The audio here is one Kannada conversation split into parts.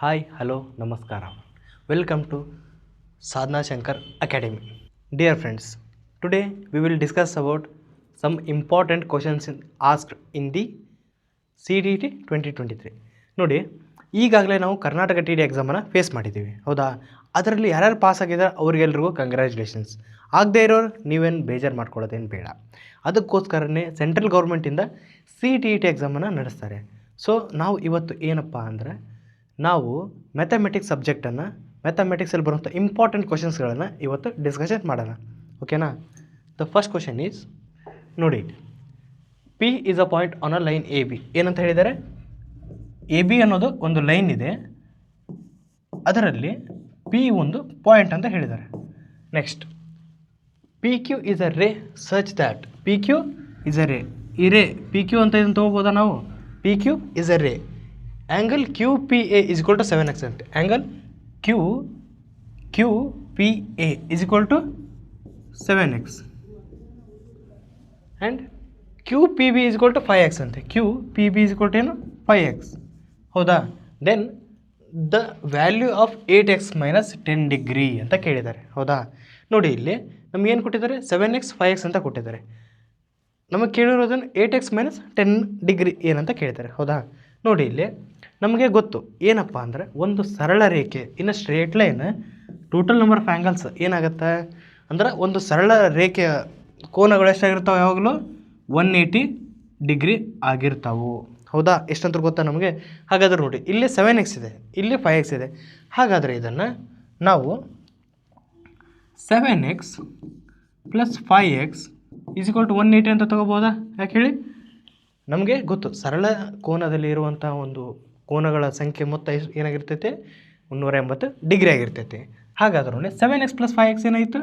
Hi, hello, namaskara. Welcome to Sadhna Shankar Academy. Dear friends, today we will discuss about some important questions asked in the CDT 2023. ನೋಡಿ ಈಗಾಗಲೇ ನಾವು ಕರ್ನಾಟಕ ಟಿ ಡಿ ಎಕ್ಸಾಮನ್ನು ಫೇಸ್ ಮಾಡಿದ್ದೀವಿ, ಹೌದಾ? ಅದರಲ್ಲಿ ಯಾರ್ಯಾರು ಪಾಸ್ ಆಗಿದ್ದಾರೆ ಅವರಿಗೆಲ್ರಿಗೂ ಕಂಗ್ರ್ಯಾಚುಲೇಷನ್ಸ್. ಆಗದೇ ಇರೋರು ನೀವೇನು ಬೇಜಾರು ಮಾಡ್ಕೊಳ್ಳೋದೇನು ಬೇಡ. ಅದಕ್ಕೋಸ್ಕರನೇ ಸೆಂಟ್ರಲ್ ಗೌರ್ಮೆಂಟಿಂದ CTET ಎಕ್ಸಾಮನ್ನು ನಡೆಸ್ತಾರೆ. ಸೊ ನಾವು ಇವತ್ತು ಏನಪ್ಪ ಅಂದರೆ ನಾವು ಮ್ಯಾಥಮೆಟಿಕ್ಸ್ ಸಬ್ಜೆಕ್ಟನ್ನು ಮ್ಯಾಥಮೆಟಿಕ್ಸಲ್ಲಿ ಬರುವಂಥ ಇಂಪಾರ್ಟೆಂಟ್ ಕ್ವಶನ್ಸ್ಗಳನ್ನು ಇವತ್ತು ಡಿಸ್ಕಷನ್ ಮಾಡೋಣ, ಓಕೆನಾ? ದ ಫಸ್ಟ್ ಕ್ವಶನ್ ಈಸ್, ನೋಡಿ, P is a point on a line AB. ಏನಂತ ಹೇಳಿದ್ದಾರೆ? AB ಅನ್ನೋದು ಒಂದು ಲೈನ್ ಇದೆ, ಅದರಲ್ಲಿ P ಒಂದು ಪಾಯಿಂಟ್ ಅಂತ ಹೇಳಿದ್ದಾರೆ. ನೆಕ್ಸ್ಟ್, PQ ಈಸ್ ಅ ರೇ such that. PQ is a ರೇ. ಈ ರೇ PQ ಅಂತ ಇದನ್ನು ತೊಗೋಬೋದಾ ನಾವು? PQ is a ray. Angle QPA is equal to 7x ಅಂತ. Angle QPA is equal to 7x and QPB is equal to 5x ಅಂತೆ. QPB ಈಸ್ ಈಕ್ವಲ್ ಟು ಏನು? 5x, ಹೌದಾ? Then the value of 8x minus 10 degree ಅಂತ ಕೇಳಿದ್ದಾರೆ, ಹೌದಾ? ನೋಡಿ, ಇಲ್ಲಿ ನಮ್ಗೆ ಏನು ಕೊಟ್ಟಿದ್ದಾರೆ? 7x 5x ಅಂತ ಕೊಟ್ಟಿದ್ದಾರೆ. ನಮಗೆ ಕೇಳಿರೋದನ್ನು 8x ಮೈನಸ್ 10 ಡಿಗ್ರಿ ಏನಂತ ಕೇಳಿದ್ದಾರೆ, ಹೌದಾ? ನೋಡಿ, ಇಲ್ಲಿ ನಮಗೆ ಗೊತ್ತು ಏನಪ್ಪ ಅಂದರೆ ಒಂದು ಸರಳ ರೇಖೆ ಇನ್ನು straight line total number of angles ಏನಾಗುತ್ತೆ ಅಂದ್ರೆ ಒಂದು ಸರಳ ರೇಖೆಯ ಕೋನಗಳು ಎಷ್ಟಾಗಿರ್ತಾವೆ? ಯಾವಾಗಲೂ 180 ಡಿಗ್ರಿ ಆಗಿರ್ತಾವೆ, ಹೌದಾ? ಎಷ್ಟಂತ ಗೊತ್ತಾ ನಮಗೆ? ಹಾಗಾದ್ರೆ ನೋಡಿ, ಇಲ್ಲಿ 7x ಇದೆ, ಇಲ್ಲಿ 5x ಇದೆ. ಹಾಗಾದರೆ ಇದನ್ನು ನಾವು 7x plus 5x is equal to 180 ಅಂತ ತೊಗೋಬೋದಾ? ಯಾಕೆ ಹೇಳಿ? ನಮಗೆ ಗೊತ್ತು ಸರಳ ಕೋನದಲ್ಲಿ ಇರುವಂಥ ಒಂದು ಕೋನಗಳ ಸಂಖ್ಯೆ ಮೊತ್ತ ಏನಾಗಿರ್ತೈತೆ? 380 ಡಿಗ್ರಿ ಆಗಿರ್ತೈತೆ. ಹಾಗಾದ್ರೆ ನೋಡಿ, 7x ಪ್ಲಸ್ 5x ಏನಾಯಿತು?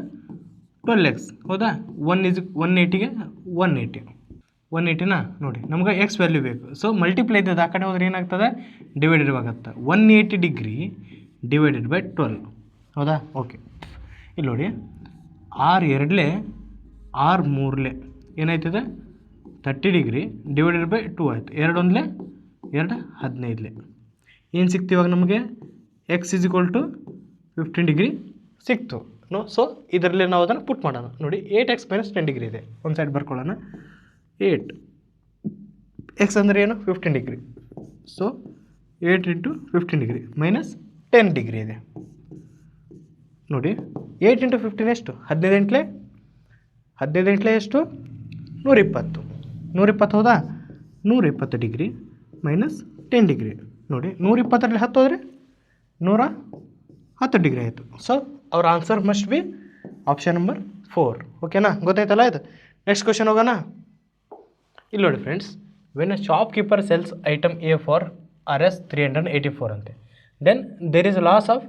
12x, ಹೌದಾ? 180ಗೆ 180ನ ನೋಡಿ, ನಮ್ಗೆ ಎಕ್ಸ್ ವ್ಯಾಲ್ಯೂ ಬೇಕು. ಸೊ ಮಲ್ಟಿಪ್ಲೈ ಇದ್ದದ್ದು ಆ ಕಡೆ ಹೋದ್ರೆ ಏನಾಗ್ತದೆ? ಡಿವೈಡೆಡ್ ಆಗುತ್ತೆ. 180 ಡಿಗ್ರಿ ಡಿವೈಡೆಡ್ ಬೈ 12, ಹೌದಾ? ಓಕೆ, ಇಲ್ಲಿ ನೋಡಿ, 6 2 6 3 ಏನಾಯ್ತದೆ? 30 ಡಿಗ್ರಿ ಡಿವೈಡೆಡ್ ಬೈ 2 ಆಯಿತು. 2 1 2 15. ಏನು ಸಿಕ್ತು ಇವಾಗ ನಮಗೆ? X is equal to 15 degree ಸಿಕ್ತು. ನೋ, ಸೊ ಇದರಲ್ಲಿ ನಾವು ಅದನ್ನು ಪುಟ್ ಮಾಡೋಣ. ನೋಡಿ, 8x ಮೈನಸ್ 10 ಡಿಗ್ರಿ ಇದೆ, ಒಂದು ಸೈಡ್ ಬರ್ಕೊಳ್ಳೋಣ. 8x ಅಂದರೆ ಏನು? 15 degree. So 8 into 15 degree minus 10 degree ಇದೆ. ನೋಡಿ, 8 ಇಂಟು 15 ಎಷ್ಟು? 15 8 ಎಷ್ಟು? 120. 120, ಹೌದಾ? 120 ಡಿಗ್ರಿ ಮೈನಸ್ 10 ಡಿಗ್ರಿ. ನೋಡಿ, 120ರಲ್ಲಿ 10 ಹೋದರೆ 110 ಡಿಗ್ರಿ ಆಯಿತು. ಸೊ ಅವ್ರ answer must be option number 4, ಓಕೆನಾ? ಗೊತ್ತಾಯ್ತಲ್ಲ ಇದು. ನೆಕ್ಸ್ಟ್ ಕ್ವಶನ್ ಹೋಗೋಣ. ಇಲ್ಲಿ ನೋಡಿ friends, when a shopkeeper sells item A for RS 384 ಅಂತೆ, then there is a loss of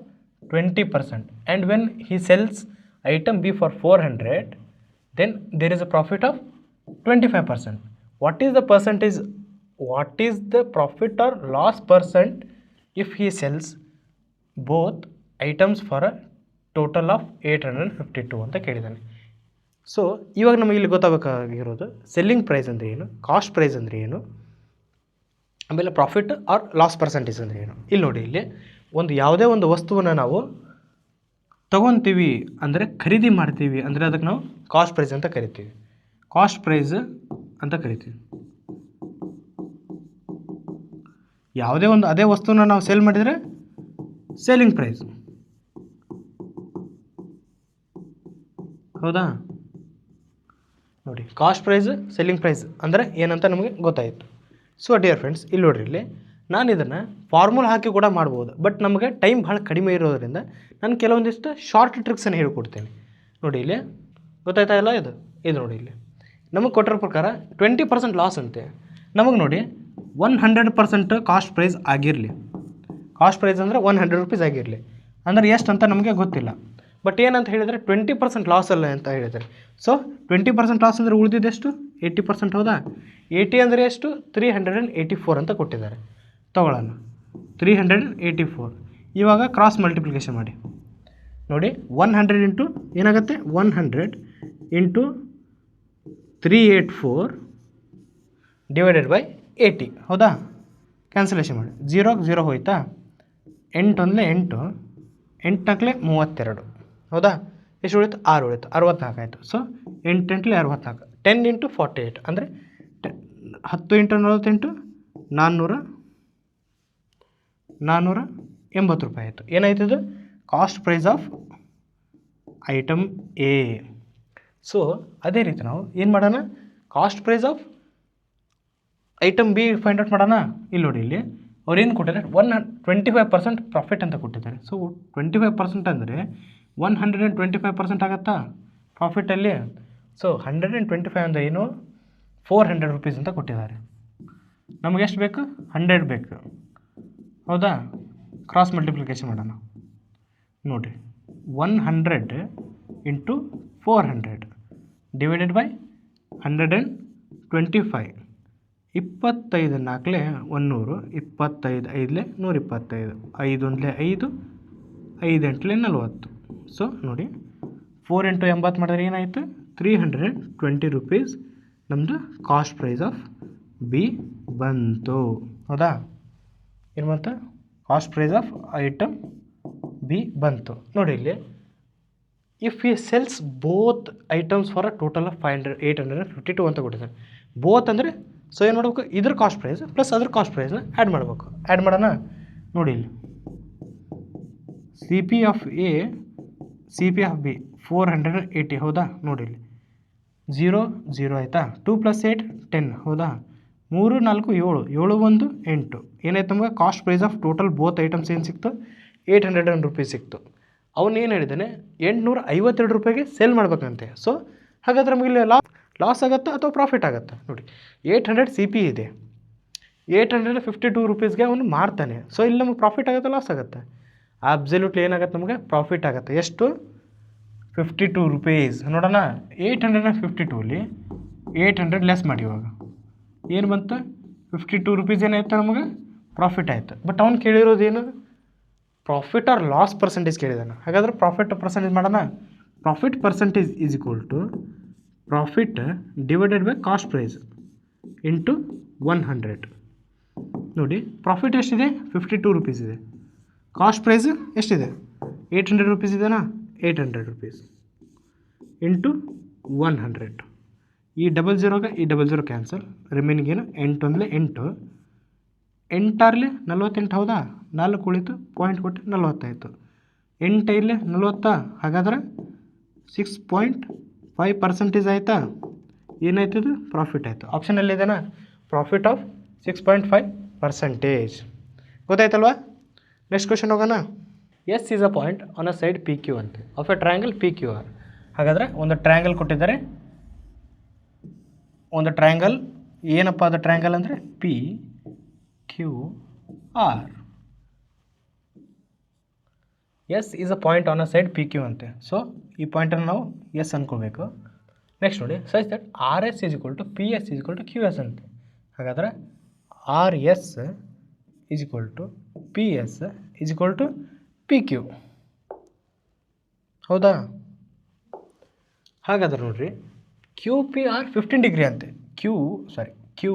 20%. And when he sells item B for 400, then there is a profit of 25%. What is the profit or loss percent if he sells both items for a total of 852 ಅಂತ ಕೇಳಿದ್ದಾನೆ. ಸೊ ಇವಾಗ ನಮಗೆ ಇಲ್ಲಿ ಗೊತ್ತಾಗಬೇಕಾಗಿರೋದು ಸೆಲ್ಲಿಂಗ್ ಪ್ರೈಸ್ ಅಂದರೆ ಏನು, ಕಾಸ್ಟ್ ಪ್ರೈಸ್ ಅಂದರೆ ಏನು, ಆಮೇಲೆ ಪ್ರಾಫಿಟ್ ಆರ್ ಲಾಸ್ ಪರ್ಸೆಂಟೇಜ್ ಅಂದರೆ ಏನು. ಇಲ್ಲಿ ನೋಡಿ, ಇಲ್ಲಿ ಯಾವುದೇ ಒಂದು ವಸ್ತುವನ್ನು ನಾವು ತೊಗೊತೀವಿ ಅಂದರೆ ಖರೀದಿ ಮಾಡ್ತೀವಿ ಅಂದರೆ ಅದಕ್ಕೆ ನಾವು ಕಾಸ್ಟ್ ಪ್ರೈಸ್ ಅಂತ ಕರಿತೀವಿ. ಕಾಸ್ಟ್ ಪ್ರೈಸ್ ಅಂತ ಕರಿತೀವಿ. ಯಾವುದೇ ಒಂದು ಅದೇ ವಸ್ತುನ ನಾವು ಸೇಲ್ ಮಾಡಿದರೆ ಸೇಲಿಂಗ್ ಪ್ರೈಸ್, ಹೌದಾ? ನೋಡಿ, ಕಾಸ್ಟ್ ಪ್ರೈಸ್ ಸೆಲ್ಲಿಂಗ್ ಪ್ರೈಸ್ ಅಂದರೆ ಏನಂತ ನಮಗೆ ಗೊತ್ತಾಯಿತು. ಸೊ ಡಿಯರ್ ಫ್ರೆಂಡ್ಸ್, ಇಲ್ಲಿ ನೋಡ್ರಿ, ಇಲ್ಲಿ ನಾನು ಇದನ್ನು ಫಾರ್ಮುಲಾ ಹಾಕಿ ಕೂಡ ಮಾಡ್ಬೋದು, ಬಟ್ ನಮಗೆ ಟೈಮ್ ಭಾಳ ಕಡಿಮೆ ಇರೋದರಿಂದ ನಾನು ಕೆಲವೊಂದಿಷ್ಟು ಶಾರ್ಟ್ ಟ್ರಿಕ್ಸನ್ನು ಹೇಳ್ಕೊಡ್ತೇನೆ. ನೋಡಿ, ಇಲ್ಲಿ ಗೊತ್ತಾಯ್ತಾ ಇಲ್ಲ? ಇದು ನೋಡಿ, ಇಲ್ಲಿ ನಮಗೆ ಕೊಟ್ಟಿರೋ ಪ್ರಕಾರ 20% ಲಾಸ್ ಅಂತೆ. ನಮಗೆ ನೋಡಿ 100% ಕಾಸ್ಟ್ ಪ್ರೈಸ್ ಆಗಿರಲಿ. ಕಾಸ್ಟ್ ಪ್ರೈಸ್ ಅಂದರೆ 100 ರೂಪೀಸ್ ಆಗಿರಲಿ ಅಂದರೆ ಎಷ್ಟು ಅಂತ ನಮಗೆ ಗೊತ್ತಿಲ್ಲ. ಬಟ್ ಏನಂತ ಹೇಳಿದರೆ 20% ಲಾಸ್ ಅಲ್ಲ ಅಂತ ಹೇಳಿದ್ದಾರೆ. ಸೊ 20% ಲಾಸ್ ಅಂದರೆ ಉಳಿದಿದ್ದೆಷ್ಟು? 80%, ಹೌದಾ? 80 ಅಂದರೆ ಎಷ್ಟು? 384 ಅಂತ ಕೊಟ್ಟಿದ್ದಾರೆ. ತಗೊಳ್ಳೋಣ, 384. ಇವಾಗ ಕ್ರಾಸ್ ಮಲ್ಟಿಪ್ಲಿಕೇಶನ್ ಮಾಡಿ ನೋಡಿ, 100 ಇಂಟು ಏನಾಗುತ್ತೆ? 100 ಇಂಟು 384 ಡಿವೈಡೆಡ್ ಬೈ 80, ಹೌದಾ? ಕ್ಯಾನ್ಸಲೇಷನ್ ಮಾಡಿ, 0 0 ಹೋಯ್ತಾ? ಎಂಟೊಂದಲೇ 8, 8 32, ಹೌದಾ? ಎಷ್ಟು ಉಳಿತು? 6 ಉಳಿತು, 64 ಆಯಿತು. ಸೊ 8 8 64, 10 × 48 ಅಂದರೆ 10 × 48 480 ರೂಪಾಯಿ ಆಯಿತು. ಏನಾಯ್ತದು? Cost price of item A. So ಅದೇ ರೀತಿ ನಾವು ಏನು ಮಾಡೋಣ? Cost price of item B find out ಮಾಡೋಣ. ಇಲ್ಲಿ ನೋಡಿ, ಇಲ್ಲಿ ಅವ್ರು ಏನು ಕೊಟ್ಟಿದ್ದಾರೆ? 25% ಪ್ರಾಫಿಟ್ ಅಂತ ಕೊಟ್ಟಿದ್ದಾರೆ. ಸೊ 25% ಅಂದರೆ 125% ಆಗುತ್ತಾ ಪ್ರಾಫಿಟಲ್ಲಿ? ಸೊ 125 ಅಂದರೆ ಏನು? 400 ರೂಪೀಸ್ ಅಂತ ಕೊಟ್ಟಿದ್ದಾರೆ. ನಮಗೆ ಎಷ್ಟು ಬೇಕು? 100 ಬೇಕು, ಹೌದಾ? ಕ್ರಾಸ್ ಮಲ್ಟಿಪ್ಲಿಕೇಶನ್ ಮಾಡೋಣ. ನೋಡಿರಿ, 100 × 400 ಡಿವೈಡೆಡ್ ಬೈ 125. 25 4 100, 25 5 125, 5 1 5, 5 8 40. ಸೊ ನೋಡಿ, 4 × 80 ಮಾಡಿದ್ರೆ ಏನಾಯಿತು? 320 ರೂಪೀಸ್ ನಮ್ಮದು ಕಾಸ್ಟ್ ಪ್ರೈಸ್ ಆಫ್ ಬಿ ಬಂತು, ಹೌದಾ? ಏನು ಬಂತು? Cost price of item B ಬಂತು. ನೋಡಿ ಇಲ್ಲಿ, if he sells both items for a total of 852 ಅಂತ ಕೊಟ್ಟಿದ್ದಾರೆ. ಬೋತ್ ಅಂದರೆ ಸೊ ಏನು ಮಾಡಬೇಕು? ಇದ್ರ ಕಾಸ್ಟ್ ಪ್ರೈಸ್ ಪ್ಲಸ್ ಅದ್ರ ಕಾಸ್ಟ್ ಪ್ರೈಸ್ನ ಆ್ಯಡ್ ಮಾಡಬೇಕು. ಆ್ಯಡ್ ಮಾಡೋಣ. ನೋಡಿ ಇಲ್ಲಿ, C P of A, C P of B 480, ಹೌದಾ? ನೋಡಿ ಇಲ್ಲಿ 0 0 ಆಯಿತಾ? 2 + 8 10, ಹೌದಾ? 3 4 7, 7 1 8. ಏನಾಯ್ತು ನಮಗೆ? Cost price of total both items ಏನು ಸಿಕ್ತು? 800 ರೂಪೀಸ್ ಸಿಕ್ತು. ಅವನು ಏನು ಹೇಳಿದ್ದಾನೆ? 852 ರೂಪಾಯಿಗೆ ಸೇಲ್ ಮಾಡ್ಬೇಕಂತೆ. ಸೊ ಹಾಗಾದ್ರೆ ನಮಗೆ ಇಲ್ಲಿ ಲಾಸ್ ಆಗುತ್ತಾ ಅಥವಾ ಪ್ರಾಫಿಟ್ ಆಗುತ್ತಾ? ನೋಡಿ, 800 ಸಿ ಪಿ ಇದೆ, 852 ರೂಪೀಸ್ಗೆ ಅವನು ಮಾರ್ತಾನೆ. ಸೊ ಇಲ್ಲಿ ನಮಗೆ ಪ್ರಾಫಿಟ್ ಆಗುತ್ತೆ, ಲಾಸ್ ಆಗುತ್ತೆ? ಅಬ್ಸಲ್ಯೂಟ್ಲಿ ಏನಾಗುತ್ತೆ? ನಮಗೆ ಪ್ರಾಫಿಟ್ ಆಗುತ್ತೆ. ಎಷ್ಟು? 52 ರೂಪೀಸ್. ನೋಡೋಣ, 852ಅಲ್ಲಿ 800 ಲೆಸ್ ಮಾಡಿ. ಇವಾಗ ಏನು ಬಂತು? 52 ರೂಪೀಸ್ ಏನಾಯ್ತು ನಮಗೆ? ಪ್ರಾಫಿಟ್ ಆಯಿತು. ಬಟ್ ಅವ್ನು ಕೇಳಿರೋದೇನು? ಪ್ರಾಫಿಟ್ ಆರ್ ಲಾಸ್ ಪರ್ಸೆಂಟೇಜ್ ಕೇಳಿದಾನೆ. ಹಾಗಾದ್ರೆ ಪ್ರಾಫಿಟ್ ಪರ್ಸೆಂಟೇಜ್ ಮಾಡೋಣ. Profit percentage is equal to profit divided by cost price into 100. ನೋಡಿ, ಪ್ರಾಫಿಟ್ ಎಷ್ಟಿದೆ? 52 ರೂಪೀಸ್ ಇದೆ. ಕಾಸ್ಟ್ ಪ್ರೈಸ್ ಎಷ್ಟಿದೆ? 800 ರೂಪೀಸ್ ಇದೆನಾ? 800 ರೂಪೀಸ್ ಇಂಟು 100. ಈ 00ಗೆ ಈ 00 ಕ್ಯಾನ್ಸಲ್, ರಿಮೈನಿಂಗ್ ಏನು? 8 1 8, 8 6 48, ಹೌದಾ? 4 ಉಳಿತು, ಪಾಯಿಂಟ್ ಕೊಟ್ಟು 40 ಆಯಿತು. 8 5 40, ಹಾಗಾದ್ರೆ 6.5% ಆಯಿತಾ? ಏನಾಯ್ತದು? ಪ್ರಾಫಿಟ್ ಆಯಿತು. ಆಪ್ಷನಲ್ಲಿ ಇದೆನಾ? Profit of 6.5%. ಗೊತ್ತಾಯ್ತಲ್ವಾ? ನೆಕ್ಸ್ಟ್ ಕ್ವೆಶನ್ ಹೋಗೋಣ. S is a point on a side P Q ಅಂತೆ of a triangle P Q R. ಹಾಗಾದರೆ ಒಂದು ಟ್ರಯಾಂಗಲ್ ಕೊಟ್ಟಿದ್ದಾರೆ. ಒಂದು ಟ್ರಯಾಂಗಲ್ ಏನಪ್ಪ ಅದು? ಟ್ರಯಾಂಗಲ್ ಅಂದರೆ P Q R. S is a point on a side P Q ಅಂತೆ. ಸೊ ಈ ಪಾಯಿಂಟನ್ನು ನಾವು ಎಸ್ ಅನ್ಕೋಬೇಕು. ನೆಕ್ಸ್ಟ್ ನೋಡಿ, such that R S is equal to P S is equal to Q S ಅಂತೆ. ಹಾಗಾದರೆ R S is equal to P S is equal to P Q, ಹೌದಾ? ಹಾಗಾದ್ರೆ ನೋಡಿರಿ, ಕ್ಯೂ ಪಿ ಆರ್ 15 ಡಿಗ್ರಿ ಅಂತೆ. ಕ್ಯೂ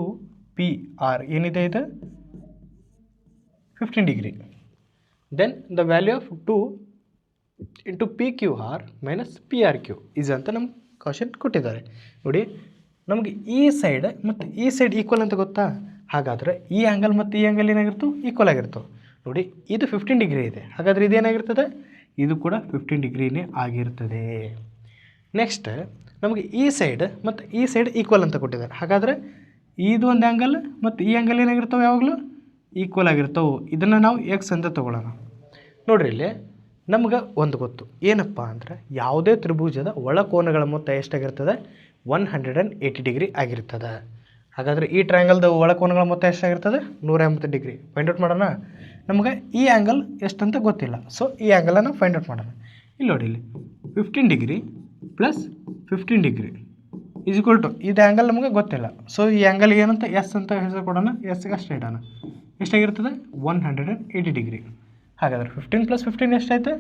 ಪಿ ಆರ್ ಏನಿದೆ? ಇದು 15 degree. Then the value of 2 into P Q R minus P R Q is ಅಂತ ನಮ್ಗೆ ಕ್ವಶನ್ ಕೊಟ್ಟಿದ್ದಾರೆ. ನೋಡಿ, ನಮಗೆ ಈ ಸೈಡ್ ಮತ್ತು ಈ ಸೈಡ್ ಈಕ್ವಲ್ ಅಂತ ಗೊತ್ತಾ? ಹಾಗಾದರೆ ಈ ಆ್ಯಂಗಲ್ ಮತ್ತು ಈ ಆ್ಯಂಗಲ್ ಏನಾಗಿರ್ತವೆ? ಈಕ್ವಲ್ ಆಗಿರ್ತವೆ. ನೋಡಿ, ಇದು 15 ಡಿಗ್ರಿ ಇದೆ. ಹಾಗಾದರೆ ಇದೇನಾಗಿರ್ತದೆ? ಇದು ಕೂಡ 15 ಡಿಗ್ರಿನೇ ಆಗಿರ್ತದೆ. ನೆಕ್ಸ್ಟ್ ನಮಗೆ ಈ ಸೈಡ್ ಮತ್ತು ಈ ಸೈಡ್ ಈಕ್ವಲ್ ಅಂತ ಕೊಟ್ಟಿದ್ದಾರೆ. ಹಾಗಾದರೆ ಇದು ಒಂದು ಆ್ಯಂಗಲ್ ಮತ್ತು ಈ ಆ್ಯಂಗಲ್ ಏನಾಗಿರ್ತವೆ? ಯಾವಾಗಲೂ ಈಕ್ವಲ್ ಆಗಿರ್ತವೆ. ಇದನ್ನು ನಾವು ಎಕ್ಸ್ ಅಂತ ತೊಗೊಳ್ಳೋಣ. ನೋಡಿರಿ, ಇಲ್ಲಿ ನಮ್ಗೆ ಒಂದು ಗೊತ್ತು, ಏನಪ್ಪ ಅಂದರೆ ಯಾವುದೇ ತ್ರಿಭುಜದ ಒಳಕೋನಗಳ ಮೊತ್ತ ಎಷ್ಟಾಗಿರ್ತದೆ? 180 ಡಿಗ್ರಿ ಆಗಿರ್ತದೆ. ಹಾಗಾದರೆ ಈ ಟ್ರಯಾಂಗಲ್ದ ಒಳಕೋನಗಳ ಮೊತ್ತ ಎಷ್ಟಾಗಿರ್ತದೆ? 180 ಡಿಗ್ರಿ. ಫೈಂಡ್ ಔಟ್ ಮಾಡೋಣ. ನಮಗೆ ಈ ಆ್ಯಂಗಲ್ ಎಷ್ಟಂತ ಗೊತ್ತಿಲ್ಲ. ಸೊ ಈ ಆ್ಯಂಗಲನ್ನು ಫೈಂಡ್ ಔಟ್ ಮಾಡೋಣ. ಇಲ್ಲಿ ನೋಡಿ, ಇಲ್ಲಿ 15 degree plus 15 degree is equal to, ಇದು ಆ್ಯಂಗಲ್ ನಮಗೆ ಗೊತ್ತಿಲ್ಲ. ಸೊ ಈ ಆ್ಯಂಗಲ್ ಏನಂತ ಎಸ್ ಅಂತ ಹೆಸರು ಕೊಡೋಣ. ಎಸ್ಗೆ ಅಷ್ಟೇ ಇಡೋಣ. ಎಷ್ಟಾಗಿರ್ತದೆ? 180 ಡಿಗ್ರಿ. ಹಾಗಾದರೆ 15 + 15 ಎಷ್ಟಾಯ್ತು?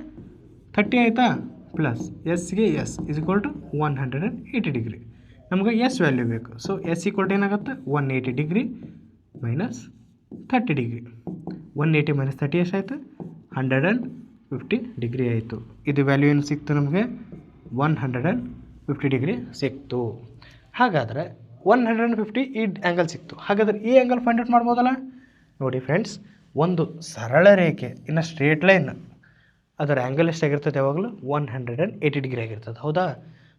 30 ಆಯಿತಾ? ಪ್ಲಸ್ ಎಸ್ಗೆ S is equal to 180 degree. ನಮಗೆ ಎಸ್ ವ್ಯಾಲ್ಯೂ ಬೇಕು. ಸೊ ಎಸ್ ಈಕ್ವಲ್ ಟು ಏನಾಗುತ್ತೆ? 180 ಡಿಗ್ರಿ ಮೈನಸ್ 30 ಡಿಗ್ರಿ. 180 ಮೈನಸ್ 30 ಎಷ್ಟಾಯಿತು? 150 ಡಿಗ್ರಿ ಆಯಿತು. ಇದು ವ್ಯಾಲ್ಯೂ ಏನು ಸಿಕ್ತು ನಮಗೆ? 150 ಡಿಗ್ರಿ ಸಿಕ್ತು. ಹಾಗಾದರೆ 150 ಈ ಆ್ಯಂಗಲ್ ಸಿಕ್ತು. ಹಾಗಾದರೆ ಈ ಆ್ಯಂಗಲ್ ಫೈಂಡ್ ಔಟ್ ಮಾಡ್ಬೋದಲ್ಲ? ನೋಡಿ ಫ್ರೆಂಡ್ಸ್, ಒಂದು ಸರಳ ರೇಖೆ ಇನ್ನು ಸ್ಟ್ರೇಟ್ ಲೈನ್ ಅದರ ಆ್ಯಂಗಲ್ ಎಷ್ಟಾಗಿರ್ತದೆ? ಯಾವಾಗಲೂ 180 ಡಿಗ್ರಿ ಆಗಿರ್ತದೆ, ಹೌದಾ?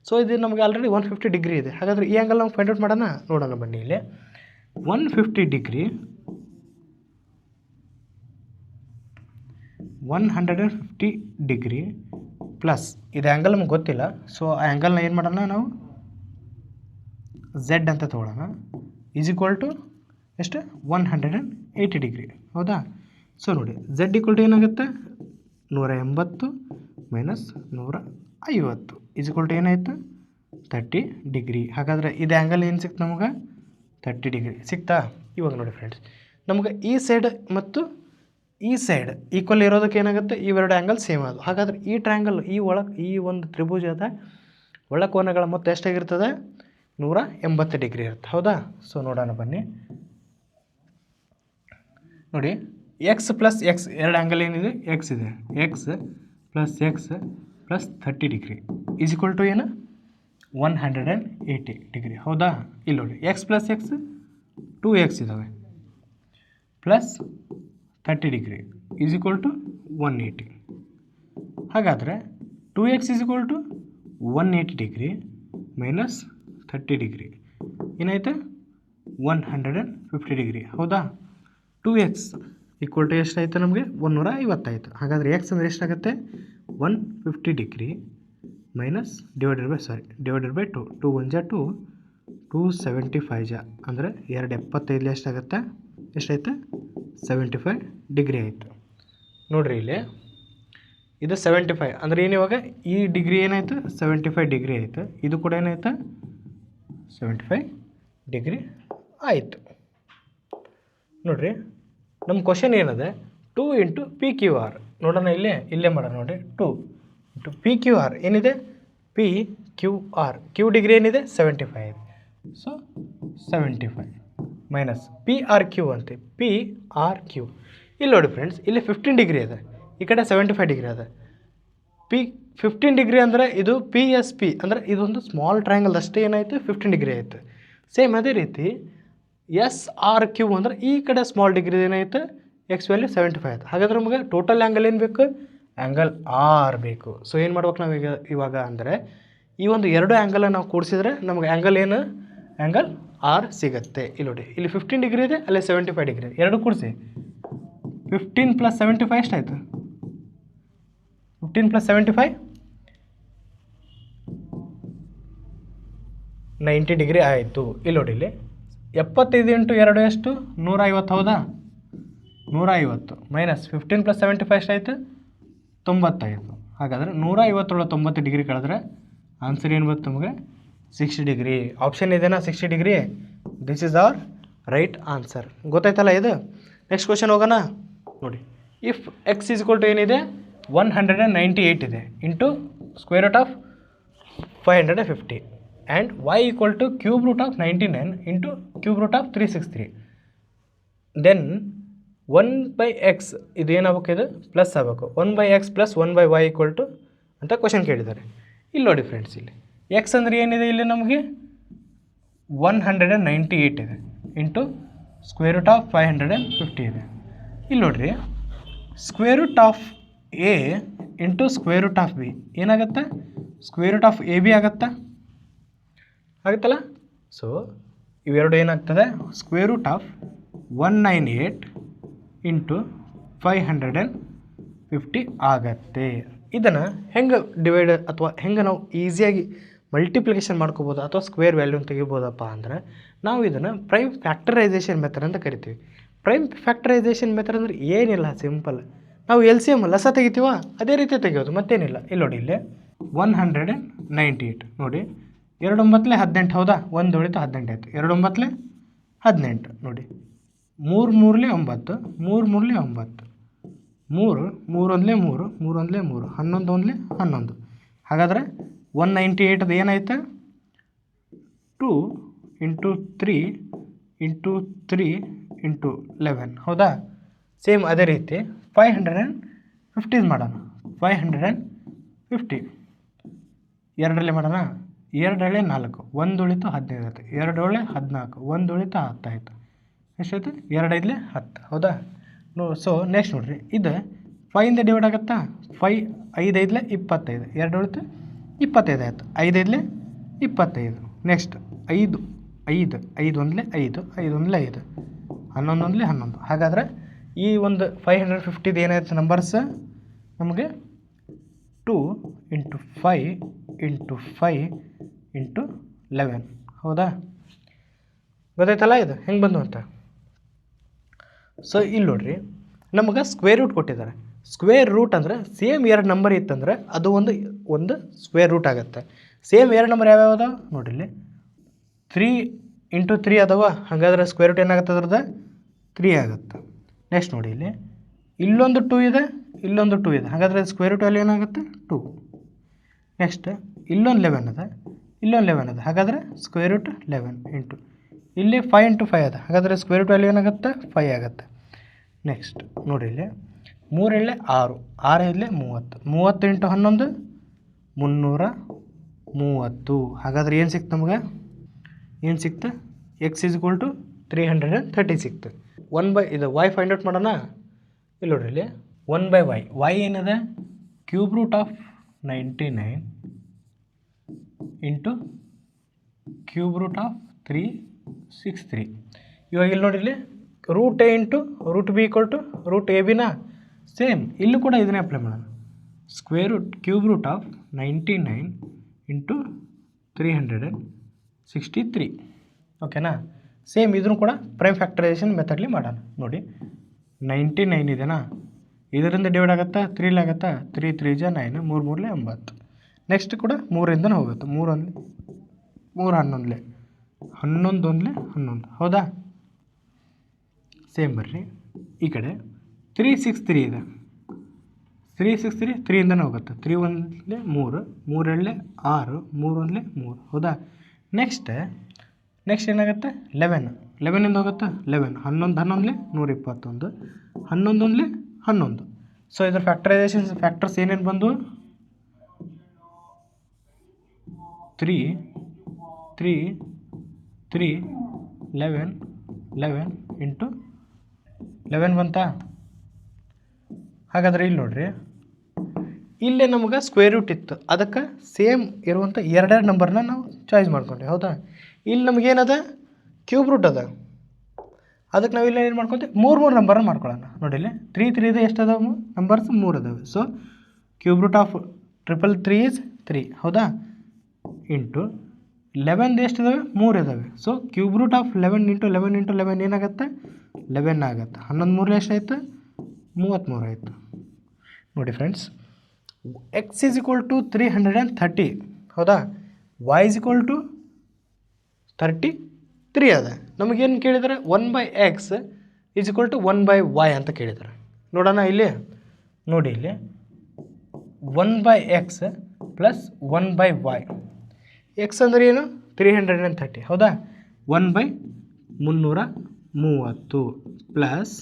ಸೊ ಇದು ನಮಗೆ ಆಲ್ರೆಡಿ 150 ಡಿಗ್ರಿ ಇದೆ. ಹಾಗಾದರೆ ಈ ಆ್ಯಂಗಲ್ ನಮ್ಗೆ ಫೈಂಡ್ ಔಟ್ ಮಾಡೋಣ. ನೋಡೋಣ ಬನ್ನಿ. ಇಲ್ಲಿ 150 ಡಿಗ್ರಿ 150 ಡಿಗ್ರಿ ಪ್ಲಸ್ ಇದು ಆ್ಯಂಗಲ್ ನಮ್ಗೆ ಗೊತ್ತಿಲ್ಲ. ಸೊ ಆ ಆ್ಯಂಗಲ್ನ ಏನು ಮಾಡೋಣ ನಾವು? ಝೆಡ್ ಅಂತ ತೊಗೊಳ್ಳೋಣ. ಈಸ್ ಈಕ್ವಲ್ ಟು ಎಷ್ಟು? 180 ಡಿಗ್ರಿ, ಹೌದಾ? ಸೊ ನೋಡಿ, ಝೆಡ್ ಈಕ್ವಲ್ ಟು ಏನಾಗುತ್ತೆ? 180 ಮೈನಸ್ 150 ಈಸ್ ಈಕ್ವಲ್ ಟು ಏನಾಯಿತು? 30 ಡಿಗ್ರಿ. ಹಾಗಾದರೆ ಇದು ಆ್ಯಂಗಲ್ ಏನು ಸಿಕ್ತು ನಮಗೆ? 30 ಡಿಗ್ರಿ ಸಿಕ್ತಾ? ಇವಾಗ ನೋಡಿ ಫ್ರೆಂಡ್ಸ್, ನಮಗೆ ಈ ಸೈಡ್ ಮತ್ತು ಈ ಸೈಡ್ ಈಕ್ವಲ್ ಇರೋದಕ್ಕೆ ಏನಾಗುತ್ತೆ? ಇವೆರಡು ಆ್ಯಂಗಲ್ ಸೇಮ್ ಅದು. ಹಾಗಾದರೆ ಈ ಟ್ರಯಾಂಗಲ್ ಈ ಒಂದು ತ್ರಿಭುಜದ ಒಳಕೋನಗಳ ಮೊತ್ತ ಎಷ್ಟಾಗಿರ್ತದೆ? 180 ಡಿಗ್ರಿ ಇರುತ್ತೆ, ಹೌದಾ? ಸೊ ನೋಡೋಣ ಬನ್ನಿ. ನೋಡಿ, ಎಕ್ಸ್ ಪ್ಲಸ್ ಎಕ್ಸ್ ಎರಡು ಆ್ಯಂಗಲ್ ಏನಿದೆ? ಎಕ್ಸ್ ಇದೆ. X plus 30 degree is equal to ಏನು? 180 ಡಿಗ್ರಿ, ಹೌದಾ? ಇಲ್ಲಿ ನೋಡಿ, ಎಕ್ಸ್ ಪ್ಲಸ್ ಎಕ್ಸ್ 2x ಇದ್ದಾವೆ plus 30 degree is equal to 180. ಹಾಗಾದರೆ 2x is equal to 180 degree minus 30 degree ಏನಾಯ್ತು? 150 ಡಿಗ್ರಿ, ಹೌದಾ? 2x ಈಕ್ವಲ್ ಟು ಎಷ್ಟಾಯಿತು ನಮಗೆ? 150 ಆಯಿತು. ಹಾಗಾದರೆ ಎಕ್ಸ್ ಅಂದರೆ ಎಷ್ಟಾಗುತ್ತೆ? 150 ಡಿಗ್ರಿ ಮೈನಸ್ ಡಿವೈಡೆಡ್ ಬೈ 2. 2 1 ಜಾ 2, 275 ಜಾ ಅಂದರೆ 275 ಎಷ್ಟಾಗುತ್ತೆ? ಎಷ್ಟಾಯ್ತು? 75 ಡಿಗ್ರಿ ಆಯಿತು. ನೋಡಿರಿ, ಇಲ್ಲಿ ಇದು 75 ಅಂದರೆ ಏನು? ಇವಾಗ ಈ ಡಿಗ್ರಿ ಏನಾಯಿತು? 75 ಡಿಗ್ರಿ ಆಯಿತು. ಇದು ಕೂಡ ಏನಾಯಿತು? 75 ಡಿಗ್ರಿ ಆಯಿತು. ನೋಡಿರಿ, ನಮ್ಮ ಕ್ವಶನ್ ಏನದೆ? 2 ಇಂಟು ಪಿ ಕ್ಯೂ ಆರ್. ನೋಡೋಣ, ಇಲ್ಲೇ ಮಾಡೋಣ. ನೋಡಿ, 2 ಇಂಟು ಪಿ ಕ್ಯೂ ಆರ್ ಏನಿದೆ? P Q R Q degree ಏನಿದೆ? 75. So 75 minus P R Q ಅಂತೆ. ಪಿ ಆರ್ ಕ್ಯೂ ಇಲ್ಲಿ ನೋಡಿ ಫ್ರೆಂಡ್ಸ್, ಇಲ್ಲಿ 15 ಡಿಗ್ರಿ ಇದೆ, ಈ ಕಡೆ 75 ಡಿಗ್ರಿ ಇದೆ. 15 ಡಿಗ್ರಿ ಅಂದರೆ ಇದು ಪಿ ಎಸ್ ಪಿ ಅಂದರೆ ಇದೊಂದು ಸ್ಮಾಲ್ ಟ್ರಯಾಂಗಲ್ ಅಷ್ಟೇ ಏನಾಯಿತು? 15 ಡಿಗ್ರಿ ಆಯಿತು. ಸೇಮ್ ಅದೇ ರೀತಿ ಎಸ್ ಆರ್ ಕ್ಯೂ ಅಂದರೆ ಈ ಕಡೆ ಸ್ಮಾಲ್ ಡಿಗ್ರಿ ಏನಾಯಿತು? ಎಕ್ಸ್ ವ್ಯಾಲ್ಯೂ 75 ಆಯಿತು. ಹಾಗಾದ್ರೆ ನಮಗೆ ಟೋಟಲ್ ಆ್ಯಂಗಲ್ ಏನು ಬೇಕು? ಆ್ಯಂಗಲ್ ಆರ್ ಬೇಕು. ಸೊ ಏನು ಮಾಡ್ಬೇಕು ನಾವು ಇವಾಗ ಅಂದರೆ ಈ ಒಂದು ಎರಡು ಆ್ಯಂಗಲನ್ನು ನಾವು ಕೂಡಿಸಿದ್ರೆ ನಮಗೆ ಆ್ಯಂಗಲ್ ಏನು? ಆ್ಯಂಗಲ್ ಆರ್ ಸಿಗುತ್ತೆ. ಇಲ್ಲಿ ನೋಡಿ, ಇಲ್ಲಿ 15 ಡಿಗ್ರಿ ಇದೆ, ಅಲ್ಲೇ 75 ಡಿಗ್ರಿ, ಎರಡು ಕೂಡಿಸಿ 15 ಪ್ಲಸ್ 75 ಎಷ್ಟಾಯಿತು? 15 ಪ್ಲಸ್ 75 90 ಡಿಗ್ರಿ ಆಯಿತು. ಇಲ್ಲಿ ನೋಡಿ, ಇಲ್ಲಿ 75 ಇಂಟು 2 ಎಷ್ಟು? 150, ಹೌದಾ? 150 ಮೈನಸ್ 15 ಪ್ಲಸ್ 75 ಎಷ್ಟಾಯಿತು? 95. ಹಾಗಾದರೆ 150 90 ಡಿಗ್ರಿ ಕಳೆದ್ರೆ ಆನ್ಸರ್ ಏನು ಬರುತ್ತೆ ನಮಗೆ? 60 ಡಿಗ್ರಿ. ಆಪ್ಷನ್ ಇದೆನಾ 60 degree? This is our right answer. ಗೊತ್ತಾಯ್ತಲ್ಲ ಇದು? ನೆಕ್ಸ್ಟ್ ಕ್ವಶನ್ ಹೋಗೋಣ. ನೋಡಿ, if X is equal to ಏನಿದೆ? 198 ಇದೆ into square root of 550 and y equal to cube root of 99 into cube root of 363. Then 1/x ಇದು ಏನಾಗಬೇಕು? ಇದು ಪ್ಲಸ್ ಆಗಬೇಕು. 1/x plus 1/y equal to ಅಂತ ಕ್ವಶನ್ ಕೇಳಿದ್ದಾರೆ. ಇಲ್ಲಿ ನೋಡಿ ಫ್ರೆಂಡ್ಸ್, ಇಲ್ಲಿ ಎಕ್ಸ್ ಅಂದರೆ ಏನಿದೆ? ಇಲ್ಲಿ ನಮಗೆ 198 ಇದೆ ಇಂಟು ಸ್ಕ್ವೇರ್ ರೂಟ್ ಆಫ್ 550 ಇದೆ. ಇಲ್ಲಿ ನೋಡಿರಿ, square root of A into square root of B ಏನಾಗುತ್ತೆ? Square root of A B ಆಗುತ್ತಾ? ಆಗುತ್ತಲ್ಲ? ಸೊ ಇವೆರಡು ಏನಾಗ್ತದೆ? ಸ್ಕ್ವೇರ್ ರೂಟ್ ಆಫ್ 198 ಇಂಟು 550 ಆಗತ್ತೆ. ಇದನ್ನು ಹೆಂಗೆ ಡಿವೈಡ್ ಅಥವಾ ಹೆಂಗೆ ನಾವು ಈಸಿಯಾಗಿ ಮಲ್ಟಿಪ್ಲಿಕೇಶನ್ ಮಾಡ್ಕೋಬೋದು ಅಥವಾ ಸ್ಕ್ವೇರ್ ವ್ಯಾಲ್ಯೂನ ತೆಗಿಬೋದಪ್ಪ ಅಂದರೆ ನಾವು ಇದನ್ನು ಪ್ರೈಮ್ ಫ್ಯಾಕ್ಟರೈಸೇಷನ್ ಮೆಥಡ್ ಅಂತ ಕರಿತೀವಿ. ಪ್ರೈಮ್ ಫ್ಯಾಕ್ಟರೈಸೇಷನ್ ಮೆಥಡ್ ಅಂದರೆ ಏನಿಲ್ಲ, ಸಿಂಪಲ್. ನಾವು ಎಲ್ ಸಿ ಎಮ್ ಲಸ ತೆಗಿತೀವ ಅದೇ ರೀತಿ ತೆಗಿಯೋದು, ಮತ್ತೇನಿಲ್ಲ. ಇಲ್ಲಿ ನೋಡಿ, ಇಲ್ಲಿ 198 ನೋಡಿ, 2 9 18, ಹೌದಾ? 1 ಉಳಿತು 18 ಆಯಿತು. 2 9 18 ನೋಡಿ, 3 3 9, 3 3 9, 3 3 1 3 3 1 3, 11 1 11. ಹಾಗಾದರೆ 198 ಏನಾಯ್ತು? 2 ಇಂಟು 3 ಇಂಟು 3 ಇಂಟು 11, ಹೌದಾ? ಸೇಮ್ ಅದೇ ರೀತಿ 50 ಮಾಡೋಣ. 550 ಎರಡರಲ್ಲೇ ಮಾಡೋಣ. 2 4, 1 ಉಳಿತು 15 ಆಯಿತು, 2 14, 1 ಉಳಿತು 10 ಆಯಿತು. ಎಷ್ಟಾಯಿತು? 2 5 10. ಹೌದಾ? ಸೊ ನೆಕ್ಸ್ಟ್ ನೋಡಿರಿ, ಇದು 5ಇಂದ ಡಿವೈಡ್ ಆಗುತ್ತಾ? 5 5 5 25, 2 ಉಳಿತು 25 ಆಯಿತು, 5 5 25. ನೆಕ್ಸ್ಟ್ 5 5 5 1 5, 5 1 5, 11 1 11. ಹಾಗಾದರೆ ಈ ಒಂದು 550 ಏನಾಯ್ತು ನಂಬರ್ಸ್ ನಮಗೆ 2 × 5 × 5 × 11. ಹೌದಾ? ಗೊತ್ತಾಯ್ತಲ್ಲ ಇದು ಹೆಂಗೆ ಬಂದು ಅಂತ. ಸೊ ಇಲ್ಲಿ ನೋಡ್ರಿ, ನಮಗೆ ಸ್ಕ್ವೇರ್ ರೂಟ್ ಕೊಟ್ಟಿದ್ದಾರೆ. ಸ್ಕ್ವೇರ್ ರೂಟ್ ಅಂದರೆ ಸೇಮ್ 2 ನಂಬರ್ ಇತ್ತಂದ್ರೆ ಅದು ಒಂದು ಸ್ಕ್ವೇರ್ ರೂಟ್ ಆಗುತ್ತೆ. ಸೇಮ್ 2 ನಂಬರ್ ಯಾವ್ಯಾವ ನೋಡ್ರಿ, ಇಲ್ಲಿ 3 × 3 ಅದಾವ. ಹಾಗಾದ್ರೆ ಸ್ಕ್ವೇರ್ ರೂಟ್ ಏನಾಗುತ್ತೆ ಅದ್ರದ್ದು? 3 ಆಗುತ್ತೆ. ನೆಕ್ಸ್ಟ್ ನೋಡಿ, ಇಲ್ಲಿ ಇಲ್ಲೊಂದು 2 ಇದೆ, ಇಲ್ಲೊಂದು 2 ಇದೆ. ಹಾಗಾದರೆ ಸ್ಕ್ವೇರ್ ರೂಟ್ ಅಲ್ಲಿ ಏನಾಗುತ್ತೆ? 2. ನೆಕ್ಸ್ಟ್ ಇಲ್ಲೊಂದು 11 ಅದ, ಇಲ್ಲೊಂದು 11 ಅದ. ಹಾಗಾದರೆ ಸ್ಕ್ವೇರ್ ರೂಟ್ 11 ಇಲ್ಲಿ 5 × 5 ಅದ. ಹಾಗಾದರೆ ಸ್ಕ್ವೇರ್ ರೂಟ್ ಅಲ್ಲಿ ಏನಾಗುತ್ತೆ? 5 ಆಗುತ್ತೆ. ನೆಕ್ಸ್ಟ್ ನೋಡಿ, ಇಲ್ಲಿ 3 6, 6 5 30, 30 × 11 330. ಹಾಗಾದ್ರೆ ಏನು ಸಿಕ್ತು ನಮ್ಗೆ? ಏನು ಸಿಕ್ತು? x = 330 ಸಿಕ್ತು. ಇದು y ಫೈಂಡ್ ಔಟ್ ಮಾಡೋಣ. ಇಲ್ಲಿ ನೋಡ್ರಿ, ಇಲ್ಲಿ 1/y. y ಏನಿದೆ? Cube root of 99 × cube root of 363. ಇವಾಗ ಇಲ್ಲಿ ನೋಡಿ, ಇಲ್ಲಿ root a × root b = root ab ನಾ? ಸೇಮ್ ಇಲ್ಲೂ ಕೂಡ ಇದನ್ನೇ ಅಪ್ಲೈ ಮಾಡೋಣ. Square root cube root of 99 × 363. ಓಕೆನಾ? ಸೇಮ್ ಇದನ್ನು ಕೂಡ ಪ್ರೈಮ್ ಫ್ಯಾಕ್ಟರೈಸೇಷನ್ ಮೆಥಡ್ಲಿ ಮಾಡೋಣ. ನೋಡಿ, 99 ಇದೆನಾ? ಇದರಿಂದ ಡಿವೈಡ್ ಆಗುತ್ತಾ? 3 ಆಗುತ್ತಾ? 3 3 × 9, 3 3 9. ನೆಕ್ಸ್ಟ್ ಕೂಡ 3ರಿಂದ ಹೋಗುತ್ತೆ. 3 1 3 11 11 1 11. ಹೌದಾ? ಸೇಮ್ ಬರ್ರಿ, ಈ ಕಡೆ 363 ಇದೆ. 363 3ಇಂದನೇ ಹೋಗುತ್ತೆ. 3 1 3, 3 2 6, 3 1 3. ಹೌದಾ? ನೆಕ್ಸ್ಟ್ ಏನಾಗುತ್ತೆ? 11 11ಇಂದ ಹೋಗುತ್ತೆ. 11 11 11 121, 11 1 11. ಸೊ ಇದರ ಫ್ಯಾಕ್ಟರೈಸೇಷನ್ ಫ್ಯಾಕ್ಟರ್ಸ್ ಏನೇನು ಬಂದು? 3 3 3 11 11 × 11 ಬಂತಾ? ಹಾಗಾದರೆ ಇಲ್ಲಿ ನೋಡ್ರಿ, ಇಲ್ಲೇ ನಮಗೆ ಸ್ಕ್ವೇರ್ ರೂಟ್ ಇತ್ತು. ಅದಕ್ಕೆ ಸೇಮ್ ಇರುವಂಥ 2 ನಂಬರ್ನ ನಾವು ಚಾಯ್ಸ್ ಮಾಡ್ಕೊಂಡ್ವಿ. ಹೌದಾ? ಇಲ್ಲಿ ನಮಗೇನದ? ಕ್ಯೂಬ್ ರೂಟ್ ಅದ. ಅದಕ್ಕೆ ನಾವು ಇಲ್ಲಿ ಏನು ಮಾಡ್ಕೊತೀವಿ? 3 ನಂಬರ್ನ ಮಾಡ್ಕೊಳ್ಳೋಣ. ನೋಡಿ, ಇಲ್ಲಿ 3 3 ಇದೆ. ಎಷ್ಟು ಅದಾವೆ ನಂಬರ್ಸ್? 3 ಅದಾವೆ. So cube root of 333 is 3. ಹೌದಾ? ಇಂಟು 11 ಎಷ್ಟು ಇದಾವೆ? 3 ಇದಾವೆ. ಸೊ ಕ್ಯೂಬ್ ರೂಟ್ ಆಫ್ 11 × 11 × 11 ಏನಾಗುತ್ತೆ? 11 ಆಗುತ್ತೆ. 11 3 ಎಷ್ಟಾಯಿತು? 33 ಆಯಿತು. ನೋಡಿ ಫ್ರೆಂಡ್ಸ್, x = 330. ಹೌದಾ? y = 33 ಅದ. ನಮಗೇನು ಕೇಳಿದರೆ? 1/x = 1/y ಅಂತ ಕೇಳಿದ್ದಾರೆ. ನೋಡೋಣ ಇಲ್ಲಿ. ನೋಡಿ, ಇಲ್ಲಿ 1/x + 1/y. ಎಕ್ಸ್ ಅಂದರೆ ಏನು? 330. ಹೌದಾ? 1/330 ಪ್ಲಸ್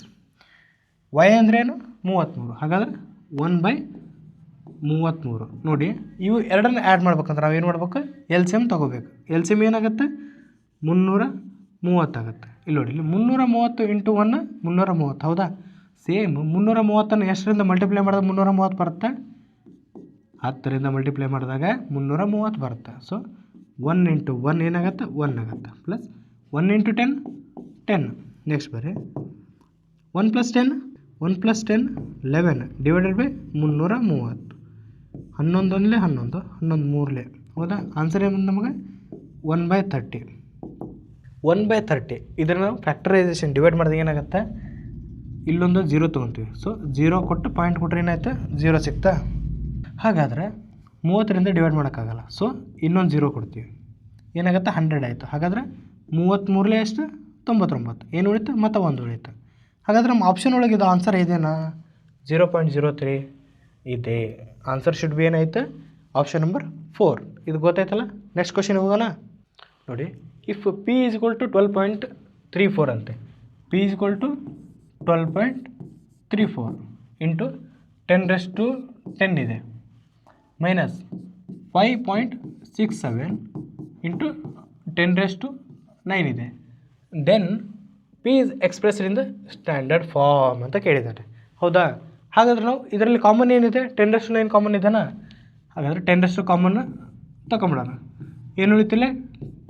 y ಅಂದ್ರೇನು? 33. ಹಾಗಾದ್ರೆ 1/33. ನೋಡಿ, ಇವು ಎರಡನ್ನು ಆ್ಯಡ್ ಮಾಡ್ಬೇಕಂದ್ರೆ ನಾವು ಏನು ಮಾಡ್ಬೇಕು? LCM ತೊಗೋಬೇಕು. LCM ಏನಾಗುತ್ತೆ? 330 ಆಗುತ್ತೆ. ಇಲ್ಲಿ ನೋಡಿ, ಇಲ್ಲಿ 330 × 1 330. ಹೌದಾ? ಸೇಮ್ 330 ಎಷ್ಟರಿಂದ ಮಲ್ಟಿಪ್ಲೈ ಮಾಡಿದಾಗ 330 ಬರುತ್ತೆ? 10ರಿಂದ ಮಲ್ಟಿಪ್ಲೈ ಮಾಡಿದಾಗ 330 ಬರುತ್ತೆ. ಸೊ 1 × 1 ಏನಾಗುತ್ತೆ? 1 ಆಗುತ್ತೆ. ಪ್ಲಸ್ 1 × 10 10. ನೆಕ್ಸ್ಟ್ ಬರ್ರಿ, 1 + 10 1 + 10 11 ಡಿವೈಡೆಡ್ ಬೈ 330. 11 1 11 11 3. ಹೌದಾ? ಆನ್ಸರ್ ಏನು ನಮಗೆ? 1/30. 1/30 ಇದನ್ನು ನಾವು ಫ್ಯಾಕ್ಟರೈಸೇಷನ್ ಡಿವೈಡ್ ಮಾಡಿದಾಗ ಏನಾಗುತ್ತೆ? ಇಲ್ಲೊಂದು 0 ತೊಗೊತೀವಿ. ಸೊ 0 ಕೊಟ್ಟು ಪಾಯಿಂಟ್ ಕೊಟ್ಟರೆ ಏನಾಯ್ತು? 0 ಸಿಗ್ತಾ? ಹಾಗಾದರೆ 30ರಿಂದ ಡಿವೈಡ್ ಮಾಡೋಕ್ಕಾಗಲ್ಲ. ಸೊ ಇನ್ನೊಂದು 0 ಕೊಡ್ತೀವಿ. ಏನಾಗುತ್ತೆ? 100 ಆಯಿತು. ಹಾಗಾದರೆ 33 ಎಷ್ಟು? 99. ಏನು ಉಳಿತು? ಮತ್ತು 1 ಉಳಿತು. ಹಾಗಾದರೆ ನಮ್ಮ ಆಪ್ಷನ್ ಒಳಗೆ ಇದು ಆನ್ಸರ್ ಇದೆನಾ? 0.03 ಇದೆ. ಆನ್ಸರ್ ಶುಡ್ ಬಿ ಏನಾಯ್ತು? Option number 4. ಇದು ಗೊತ್ತಾಯ್ತಲ್ಲ? ನೆಕ್ಸ್ಟ್ ಕ್ವಶನ್ ಹೋಗೋಣ. ನೋಡಿ, ಇಫ್ p = 12.34 ಅಂತೆ. p = 12.34 ಇಂಟು 10^10 ಇದೆ ಮೈನಸ್ 5.67 ಇಂಟು 10^9 ಇದೆ. Then P is expressed in the standard form ಅಂತ ಕೇಳಿದ್ದಾರೆ. ಹೌದಾ? ಹಾಗಾದ್ರೆ ನಾವು ಇದರಲ್ಲಿ ಕಾಮನ್ ಏನಿದೆ? 10^9 ಕಾಮನ್ ಇದೆನಾ? ಹಾಗಾದರೆ 10 ಕಾಮನ್ ತಗೊಂಬಿಡೋಣ. ಏನು ಉಳಿತಿಲ್ಲ?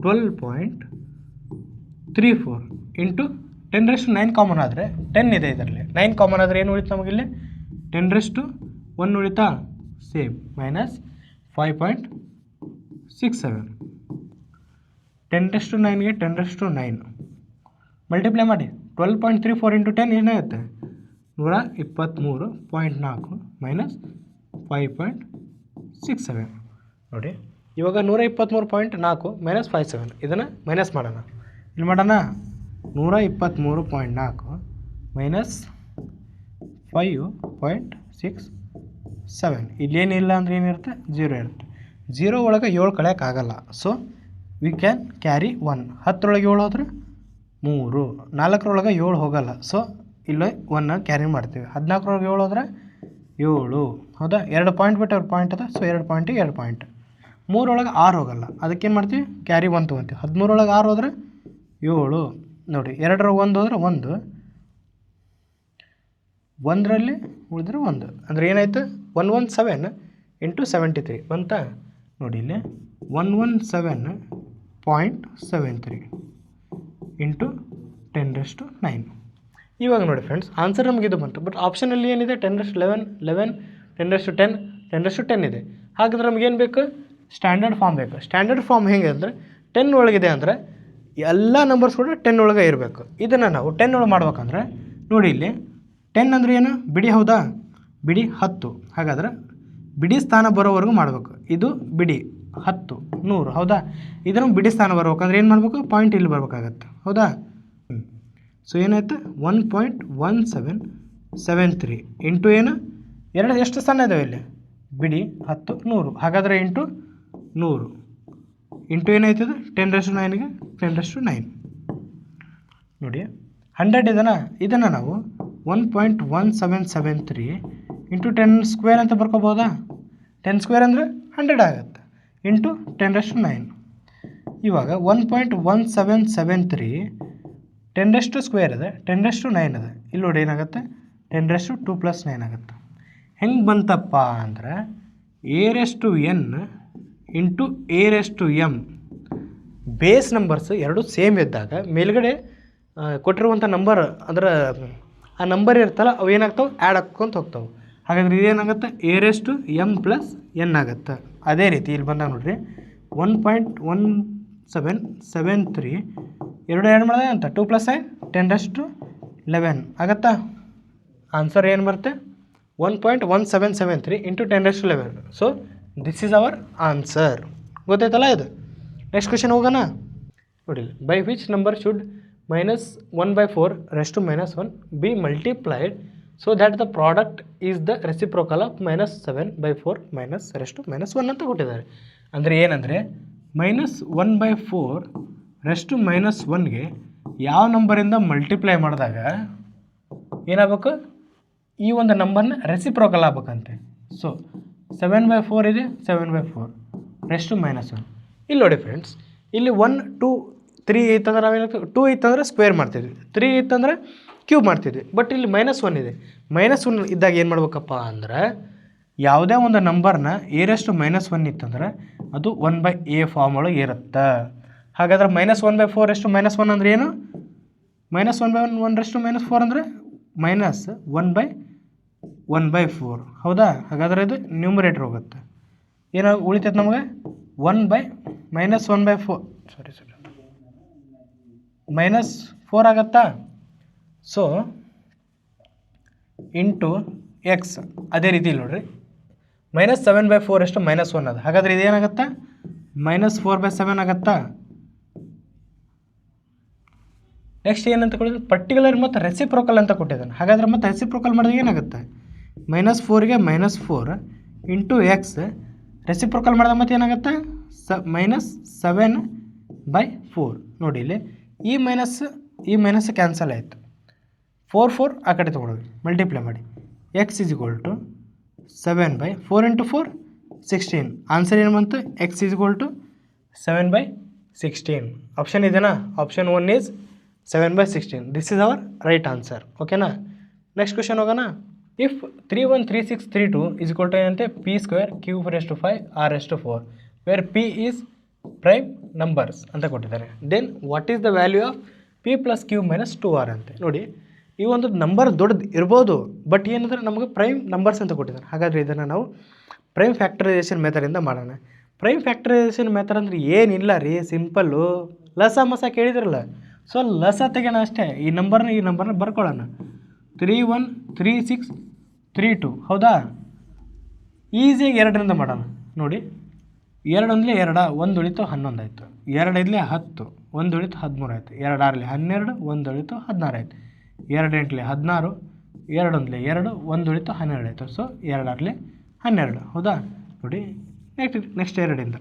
12.34 ಇಂಟು 10^9 ಕಾಮನ್ ಆದರೆ 10 ಇದೆ ಇದರಲ್ಲಿ. 9 ಕಾಮನ್ ಆದರೆ ಏನು ಉಳಿತು ನಮಗಿಲ್ಲಿ? 10^1 ಉಳಿತಾ? Same minus 5.67. 10^9ಗೆ 10^9 ಮಲ್ಟಿಪ್ಲೈ ಮಾಡಿ. 12.34 ಇಂಟು 10 ಏನಾಗುತ್ತೆ? 123.4 ಮೈನಸ್ 5.67. ನೋಡಿ ಇವಾಗ 123.4 ಮೈನಸ್ 57. ಇದನ್ನು ಮೈನಸ್ ಮಾಡೋಣ. ಇಲ್ಲಿ ಮಾಡೋಣ. 123.4 ಮೈನಸ್ 5.67. ಇಲ್ಲೇನಿಲ್ಲ ಅಂದರೆ ಏನಿರುತ್ತೆ? 0 ಇರುತ್ತೆ. 0 ಒಳಗೆ 7 ಕಳೆಯೋಕ್ಕಾಗಲ್ಲ. So we can carry 1. 10ರೊಳಗೆ 7 ಹೋದ್ರೆ 3. 4ರೊಳಗೆ 7 ಹೋಗಲ್ಲ. ಸೊ ಇಲ್ಲೇ 1 ಕ್ಯಾರಿ ಮಾಡ್ತೀವಿ. 14ರೊಳಗೆ 7 ಹೋದ್ರೆ 7. ಹೌದಾ? 2 ಪಾಯಿಂಟ್ ಬಿಟ್ಟು 2 ಪಾಯಿಂಟ್ ಅದ. So 2 ಪಾಯಿಂಟಿಗೆ 2 point. 3ರೊಳಗೆ 6 ಹೋಗಲ್ಲ. ಅದಕ್ಕೇನು ಮಾಡ್ತೀವಿ? ಕ್ಯಾರಿ 1 ತೊಗೊತೀವಿ. 13ರೊಳಗೆ 6 ಹೋದ್ರೆ 7. ನೋಡಿ 2ರೊಳಗೆ 1 ಹೋದ್ರೆ 1. 1ರಲ್ಲಿ ಉಳಿದ್ರೆ 1. ಅಂದರೆ ಏನಾಯ್ತು? 117 ಇಂಟು 73 ಬಂತಾ? ನೋಡಿ ಇಲ್ಲಿ 117.73 ಇಂಟು 10^9. ಇವಾಗ ನೋಡಿ ಫ್ರೆಂಡ್ಸ್, ಆನ್ಸರ್ ನಮಗೆ ಇದು ಬಂತು. ಬಟ್ ಆಪ್ಷನಲ್ಲಿ ಏನಿದೆ? 10^11, 11, 10^10, 10^10 ಇದೆ. ಹಾಗಾದ್ರೆ ನಮಗೇನು ಬೇಕು? ಸ್ಟ್ಯಾಂಡರ್ಡ್ ಫಾರ್ಮ್ ಬೇಕು. ಸ್ಟ್ಯಾಂಡರ್ಡ್ ಫಾರ್ಮ್ ಹೇಗೆ ಅಂದರೆ 10 ಒಳಗಿದೆ ಅಂದರೆ ಎಲ್ಲ ನಂಬರ್ಸ್ ಕೂಡ 10 ಒಳಗೆ ಇರಬೇಕು. ಇದನ್ನು ನಾವು 10 ಒಳಗೆ ಮಾಡ್ಬೇಕಂದ್ರೆ ನೋಡಿ ಇಲ್ಲಿ 10 ಅಂದರೆ ಏನು? ಬಿಡಿ. ಹೌದಾ? ಬಿಡಿ 10. ಹಾಗಾದ್ರೆ ಬಿಡಿ ಸ್ಥಾನ ಬರೋವರೆಗೂ ಮಾಡಬೇಕು. ಇದು ಬಿಡಿ 10, 100. ಹೌದಾ? ಇದನ್ನು ಬಿಡಿ ಸ್ಥಾನ ಬರ್ಬೇಕಂದ್ರೆ ಏನು ಮಾಡಬೇಕು? ಪಾಯಿಂಟ್ ಇಲ್ಲಿ ಬರ್ಬೇಕಾಗತ್ತೆ. ಹೌದಾ? ಸೊ ಏನಾಯ್ತು? 1.1773 ಇಂಟು ಏನು? ಎಷ್ಟು ಸ್ಥಾನ ಇದ್ದಾವೆ ಇಲ್ಲಿ? ಬಿಡಿ 10, 100. ಹಾಗಾದರೆ ಇಂಟು 100 ಇಂಟು ಏನಾಯ್ತದೆ? 10^9ಗೆ 10^9. ನೋಡಿ 100 ಇದನ್ನು ನಾವು 1.1773 ಇಂಟು 10² ಅಂತ ಬರ್ಕೋಬೋದಾ? 10² ಅಂದರೆ 100 ಆಗುತ್ತೆ ಇಂಟು 10^9. ಇವಾಗ 1.1773 10² ಇದೆ, 10^9 ಇದೆ. ಇಲ್ಲಿ ನೋಡಿ ಏನಾಗುತ್ತೆ? 10^2 + 9 ಆಗುತ್ತೆ. ಹೆಂಗೆ ಬಂತಪ್ಪ ಅಂದರೆ a⁴n into a⁴m base numbers ಎರಡು ಸೇಮ್ ಇದ್ದಾಗ ಮೇಲ್ಗಡೆ ಕೊಟ್ಟಿರುವಂಥ ನಂಬರ್ ಅಂದ್ರೆ ಆ ನಂಬರ್ ಇರ್ತಲ್ಲ ಅವು ಏನಾಗ್ತಾವೆ? ಆ್ಯಡ್ ಹಾಕ್ಕೊಂತ ಹೋಗ್ತಾವೆ. ಹಾಗಾದ್ರೆ ಇದೇನಾಗುತ್ತೆ? a⁴m + n ಆಗುತ್ತೆ. ಅದೇ ರೀತಿ ಇಲ್ಲಿ ಬಂದಾಗ ನೋಡಿರಿ 1.1773 ಎರಡು ಆ್ಯಡ್ ಮಾಡಿದಾಗ ಅಂತ 2 + 9 10^11 ಆಗುತ್ತಾ? ಆನ್ಸರ್ ಏನು ಬರುತ್ತೆ? 1.1773 into 10^11. So this is our answer. ಗೊತ್ತಾಯ್ತಲ್ಲ ಇದು? ನೆಕ್ಸ್ಟ್ ಕ್ವೆಶನ್ ಹೋಗೋಣ. ನೋಡಿ, by which number should -1/4 B multiplied so that the product is the reciprocal of -7/4 -1 ಅಂತ ಕೊಟ್ಟಿದ್ದಾರೆ. ಅಂದರೆ ಏನಂದರೆ -1/4 -1ಗೆ ಯಾವ ನಂಬರಿಂದ ಮಲ್ಟಿಪ್ಲೈ ಮಾಡಿದಾಗ ಏನಾಗಬೇಕು? ಈ ಒಂದು ನಂಬರ್ನ ರೆಸಿಪ್ರೋಕಲ್ ಆಗ್ಬೇಕಂತೆ. ಸೊ 7/4 ಇದೆ, 7/4 -1. ಇಲ್ಲಿ ನೋಡಿ ಫ್ರೆಂಡ್ಸ್, ಇಲ್ಲಿ 1, 2, 3 ಇತ್ತಂದ್ರೆ ನಾವೇನಾಗ್ತದೆ? 2 ಇತ್ತಂದ್ರೆ ಸ್ಕ್ವೇರ್ ಮಾಡ್ತಿದ್ವಿ, 3 ಇತ್ತಂದ್ರೆ ಕ್ಯೂಬ್ ಮಾಡ್ತಿದ್ವಿ. ಬಟ್ ಇಲ್ಲಿ -1 ಇದೆ. -1 ಇದ್ದಾಗ ಏನು ಮಾಡ್ಬೇಕಪ್ಪ ಅಂದ್ರೆ ಯಾವುದೇ ಒಂದು ನಂಬರ್ನ a⁻−1 ಇತ್ತಂದ್ರೆ ಅದು 1/a ಫಾರ್ಮ್ ಒಳಗೆ ಇರುತ್ತೆ. ಹಾಗಾದ್ರೆ -1/4 -1 ಅಂದರೆ ಏನು? -1/1 ಅಂದರೆ -1/1/4. ಹೌದಾ? ಹಾಗಾದರೆ ಇದು ನ್ಯೂಮರೇಟರ್ ಹೋಗುತ್ತೆ. ಏನೋ ಉಳಿತೈತೆ ನಮಗೆ? -1/4 -4 ಆಗುತ್ತಾ? So into X. ಅದೇ ರೀತಿ ನೋಡ್ರಿ, -7/4 -1 ಅದು. ಹಾಗಾದರೆ ಇದೇನಾಗುತ್ತಾ? -4/7 ಆಗುತ್ತಾ? ನೆಕ್ಸ್ಟ್ ಏನಂತ ಕೊಟ್ಟಿದ್ದು? ಪರ್ಟಿಕ್ಯುಲರ್ ಮತ್ತು ರೆಸಿಪ್ರೋಕಲ್ ಅಂತ ಕೊಟ್ಟಿದ್ದಾನೆ. ಹಾಗಾದ್ರೆ ಮತ್ತೆ ರೆಸಿಪ್ರೋಕಲ್ ಮಾಡಿದಾಗ ಏನಾಗುತ್ತೆ? -4ಗೆ -4 ಇಂಟು ಎಕ್ಸ್. ರೆಸಿಪ್ರೋಕಲ್ ಮಾಡಿದಾಗ ಮತ್ತೆ ಏನಾಗುತ್ತೆ? -7/4. ನೋಡಿ ಇಲ್ಲಿ ಈ ಮೈನಸ್ ಕ್ಯಾನ್ಸಲ್ ಆಯಿತು. 4 ಆ ಕಡೆ ತೊಗೊಳೋದು, ಮಲ್ಟಿಪ್ಲೈ ಮಾಡಿ. x = 7/4 into 4 16. ಆನ್ಸರ್ ಏನು ಬಂತು? x is equal to 7/16. Option ಇದೆನಾ? Option 1 is 7/16. This is our right answer. ಓಕೆನಾ? ನೆಕ್ಸ್ಟ್ ಕ್ವಶನ್ ಹೋಗೋಣ. ಇಫ್ 313632 is equal to ಏನಂತೆ p² q⁵ r⁴ where p is prime numbers ಅಂತ ಕೊಟ್ಟಿದ್ದಾರೆ. Then what is the value of p + q - 2r ಅಂತೆ. ನೋಡಿ, ಈ ಒಂದು ನಂಬರ್ ದೊಡ್ಡದು ಇರ್ಬೋದು, ಬಟ್ ಏನಂದ್ರೆ ನಮಗೆ ಪ್ರೈಮ್ ನಂಬರ್ಸ್ ಅಂತ ಕೊಟ್ಟಿದ್ದಾರೆ. ಹಾಗಾದರೆ ಇದನ್ನು ನಾವು ಪ್ರೈಮ್ ಫ್ಯಾಕ್ಟರೈಸೇಷನ್ ಮೆಥಡಿಂದ ಮಾಡೋಣ. ಪ್ರೈಮ್ ಫ್ಯಾಕ್ಟರೈಸೇಷನ್ ಮೆಥಡ್ ಅಂದರೆ ಏನಿಲ್ಲ ರೀ, ಸಿಂಪಲ್ಲು. ಲಸ ಮಸ ಕೇಳಿದ್ರಲ್ಲ, ಸೊ ಲಸ ತೆಗೆಣ ಅಷ್ಟೇ. ಈ ನಂಬರ್ನ ಬರ್ಕೊಳ್ಳೋಣ. 313632 ಹೌದಾ? ಈಸಿಯಾಗಿ 2ರಿಂದ ಮಾಡೋಣ. ನೋಡಿ, 2 ಒಂದಲೇ 2, 1 ಉಳಿತು 11 ಆಯಿತು. 2 ಐದಲೇ 10, 1 ಉಳಿತು 13 ಆಯಿತು. 2 ಆರಲೇ 12, 1 ಉಳಿತು 16 ಆಯಿತು. 2 ಎಂಟಲೇ 16, 2 ಒಂದಲೇ 2, 1 ಉಳಿತು 12 ಆಯಿತು. ಸೊ 2 ಆರಲೇ 12 ಹೌದಾ? ನೋಡಿ, ನೆಕ್ಸ್ಟ್ 2ರಿಂದ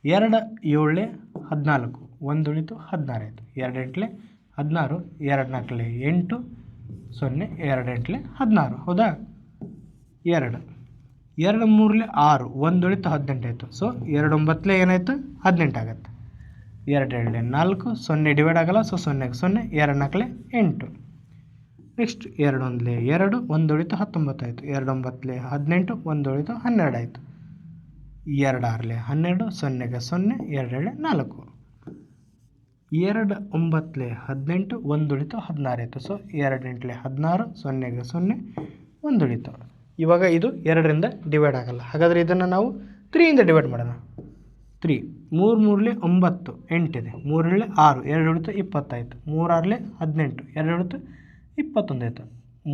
2 7ಲೇ 14, 1 ಉಳಿತು 16 ಆಯಿತು. 2 ಎಂಟಲೇ 16, 2 ನಾಲ್ಕಲೇ 8, 0, 2 ಎಂಟಲೇ 16 ಹೌದಾ? 2 2 3ಲೇ 6, 1 ಉಳಿತು 18 ಆಯಿತು. ಸೊ 2 9ಲೇ ಏನಾಯಿತು? 18 ಆಗುತ್ತೆ. 2 2ಲೇ 4, 0 ಡಿವೈಡ್ ಆಗಲ್ಲ, ಸೊ 0ಗೆ 0, 2 4ಲೇ 8. ನೆಕ್ಸ್ಟ್ 2 1ಲೇ 2, 1 ಉಳಿತು 19 ಆಯಿತು. 2 9ಲೇ 18, 1 ಉಳಿತು 12 ಆಯಿತು. 2 6ಲೇ 12, 0ಗೆ 0, 2 7ಲೇ 4. 2 9ಲೇ 18, 1 ಉಳಿತು 16 ಆಯಿತು. ಸೊ 2 8ಲೇ 16, 0ಗೆ 0, 1 ಉಳಿತು. ಇವಾಗ ಇದು 2ರಿಂದ ಡಿವೈಡ್ ಆಗಲ್ಲ. ಹಾಗಾದರೆ ಇದನ್ನು ನಾವು 3ಯಿಂದ ಡಿವೈಡ್ ಮಾಡೋಣ. 3 3 3ಲೇ 9, 8 ಇದೆ. 3 7ಲೇ 6, 2 ಉಳಿತು 20 ಆಯಿತು. 3 6ಲೇ 18, 2 ಉಳಿತು 21 ಆಯಿತು.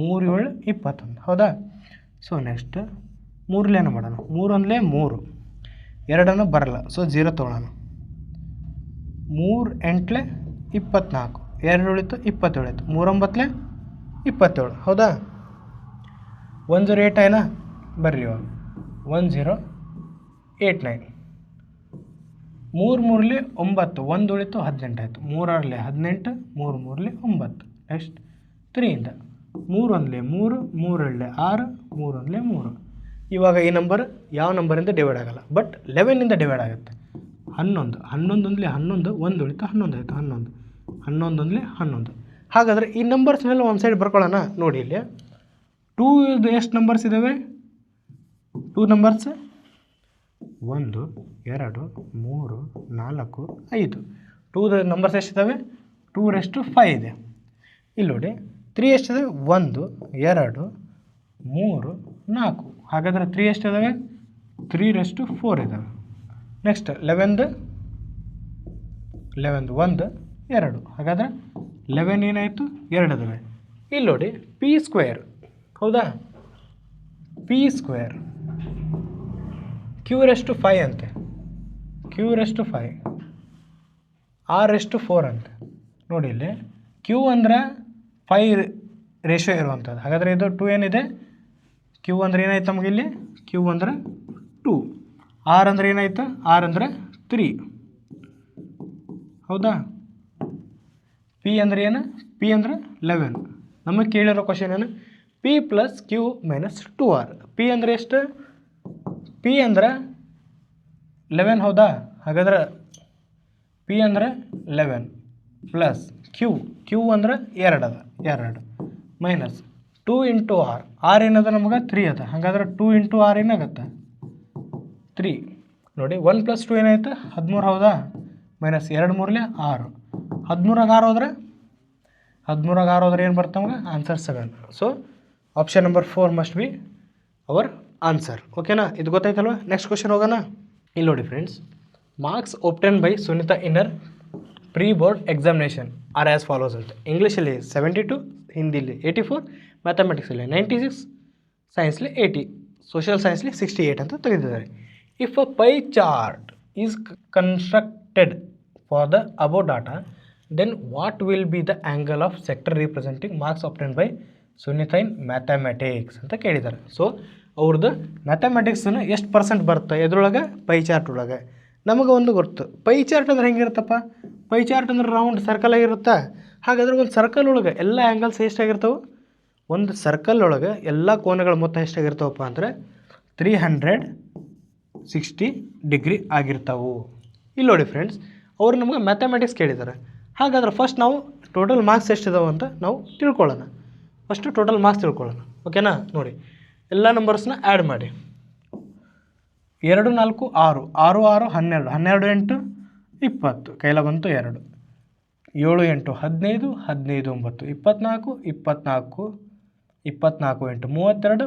3 7 21 ಹೌದಾ? ಸೊ ನೆಕ್ಸ್ಟ್ 3ಲೇನ ಮಾಡೋಣ. 3 1ಲೇ 3, 2 ಬರಲ್ಲ, ಸೊ 0 ತೊಗೊಳ್ಳೋಣ. 3 8ಲೇ 24, 2 ಉಳಿತು 27 ಆಯಿತು. 3 9ಲೇ 27 ಹೌದಾ? 108 ಆಯ್ನಾ? ಬರ್ರಿ ಇವಾಗ 1089. 3 3ಲೇ 9, 1 ಉಳಿತು 18 ಆಯಿತು. 3 6ಲೇ 18, 3 3ಲೇ 9. ನೆಕ್ಸ್ಟ್ 3ಯಿಂದ 3 1ಲೇ 3, 3 2ಲೇ 6, 3 1ಲೇ 3. ಇವಾಗ ಈ ನಂಬರ್ ಯಾವ ನಂಬರಿಂದ ಡಿವೈಡ್ ಆಗಲ್ಲ, ಬಟ್ 11ಇಂದ ಡಿವೈಡ್ ಆಗುತ್ತೆ. 11 11 ಒಂದಲೇ 11, 1 ಉಳಿತು 11 ಆಯಿತು. 11 11 ಒಂದಲೇ 11. ಹಾಗಾದರೆ ಈ ನಂಬರ್ಸ್ನೆಲ್ಲ ಒಂದು ಸೈಡ್ ಬರ್ಕೊಳ್ಳೋಣ. ನೋಡಿ, ಇಲ್ಲಿ 2 ಎಷ್ಟು ನಂಬರ್ಸ್ ಇದ್ದಾವೆ? 2 ನಂಬರ್ಸ್ 1 2 3 4 5. 2 ನಂಬರ್ಸ್ ಎಷ್ಟಿದ್ದಾವೆ? 2⁵ ಇದೆ. ಇಲ್ಲಿ ನೋಡಿ, 3 ಎಷ್ಟಿದೆ? 1 2 3 4. ಹಾಗಾದರೆ 3 ಎಷ್ಟಿದ್ದಾವೆ? 3⁴ ಇದ್ದಾವೆ. ನೆಕ್ಸ್ಟ್ 11 1 2. ಹಾಗಾದರೆ 11 ಏನಾಯಿತು? 2 ಇದ್ದಾವೆ. ಇಲ್ಲಿ ನೋಡಿ, p² ಹೌದಾ? p² q⁵ ಅಂತೆ. q⁵ r⁴ ಅಂತೆ. ನೋಡಿ, ಇಲ್ಲಿ q ಅಂದರೆ 5 ರೇಷಿಯೋ ಇರುವಂಥದ್ದು. ಹಾಗಾದರೆ ಇದು 2 ಏನಿದೆ? q ಅಂದರೆ ಏನಾಯ್ತು ನಮಗೆ ಇಲ್ಲಿ? q ಅಂದರೆ 2. r ಅಂದರೆ ಏನಾಯ್ತು? r ಅಂದರೆ 3 ಹೌದಾ? p ಅಂದರೆ ಏನು? p ಅಂದರೆ 11. ನಮಗೆ ಕೇಳಿರೋ ಕ್ವಶನ್ ಏನು? p + q - 2r. p ಅಂದರೆ ಎಷ್ಟು? p ಅಂದರೆ 11 ಹೌದಾ? ಹಾಗಾದ್ರೆ p ಅಂದರೆ 11 ಪ್ಲಸ್ q ಅಂದರೆ 2 ಅದ, 2 ಮೈನಸ್ 2 × r. r ಏನದ ನಮಗೆ? 3 ಅದ. ಹಾಗಾದ್ರೆ 2 × r ಏನಾಗುತ್ತೆ? 3. ನೋಡಿ, 1 + 2 ಏನಾಯ್ತು? 13 ಹೌದಾ? ಮೈನಸ್ 2 3ಲೇ 6. 13ಗೆ 6 ಹೋದ್ರೆ 13ಗೆ 6 ಹೋದ್ರೆ ಏನು ಬರುತ್ತೆ ನಮಗೆ? Answer 7. So option number 4 must be our answer. ಓಕೆನಾ? ಇದು ಗೊತ್ತಾಯ್ತಲ್ವ? ನೆಕ್ಸ್ಟ್ ಕ್ವಶನ್ ಹೋಗೋಣ. ಇಲ್ಲಿ ನೋಡಿ friends, marks obtained by Sunita in her pre board examination are as follows ಅಂತ. ಇಂಗ್ಲೀಷಲ್ಲಿ 72, ಹಿಂದಿಲಿ 84, ಮ್ಯಾಥಮೆಟಿಕ್ಸಲ್ಲಿ 96, ಸೈನ್ಸ್ಲಿ 80, ಸೋಷಿಯಲ್ ಸೈನ್ಸ್ಲಿ 68 ಅಂತ ತೆಗೆದಿದ್ದಾರೆ. If a pie chart is constructed for the above data, then what will be the angle of sector representing marks obtained by Sunita in mathematics ಅಂತ ಕೇಳಿದ್ದಾರೆ. ಸೊ ಅವ್ರದ್ದು ಮ್ಯಾಥಮೆಟಿಕ್ಸನ್ನು ಎಷ್ಟು % ಬರುತ್ತೆ ಎದ್ರೊಳಗೆ? ಪೈ ಚಾರ್ಟ್ ಒಳಗೆ. ನಮಗೆ ಒಂದು ಗೊತ್ತು, ಪೈ ಚಾರ್ಟ್ ಅಂದ್ರೆ ಹೆಂಗಿರುತ್ತಪ್ಪ? ಪೈ ಚಾರ್ಟ್ ಅಂದ್ರೆ ರೌಂಡ್ ಸರ್ಕಲ್ ಆಗಿರುತ್ತಾ? ಹಾಗಾದ್ರೆ ಒಂದು ಸರ್ಕಲ್ ಒಳಗೆ ಎಲ್ಲ ಆ್ಯಂಗಲ್ಸ್ ಎಷ್ಟಾಗಿರ್ತವೆ? ಒಂದು ಸರ್ಕಲ್ ಒಳಗೆ ಎಲ್ಲ ಕೋನಗಳ ಮೊತ್ತ ಎಷ್ಟಾಗಿರ್ತಾವಪ್ಪ ಅಂದರೆ 360 ಡಿಗ್ರಿ ಆಗಿರ್ತಾವೆ. ಇಲ್ಲಿ ನೋಡಿ ಫ್ರೆಂಡ್ಸ್, ಅವರು ನಮಗೆ ಮ್ಯಾಥಮೆಟಿಕ್ಸ್ ಕೇಳಿದ್ದಾರೆ. ಹಾಗಾದ್ರೆ ಫಸ್ಟ್ ನಾವು ಟೋಟಲ್ ಮಾರ್ಕ್ಸ್ ಎಷ್ಟಿದಾವೆ ಅಂತ ನಾವು ತಿಳ್ಕೊಳ್ಳೋಣ. ಫಸ್ಟು ಟೋಟಲ್ ಮಾರ್ಕ್ಸ್ ತಿಳ್ಕೊಳ್ಳೋಣ, ಓಕೆನಾ? ನೋಡಿ, ಎಲ್ಲ ನಂಬರ್ಸ್ನ ಆ್ಯಡ್ ಮಾಡಿ. 2 4 6, 6 6 12, 12 8 20, ಕೈಲ ಬಂತು 2. 7 8 15, 15 9 24, 24 24 8 32, 32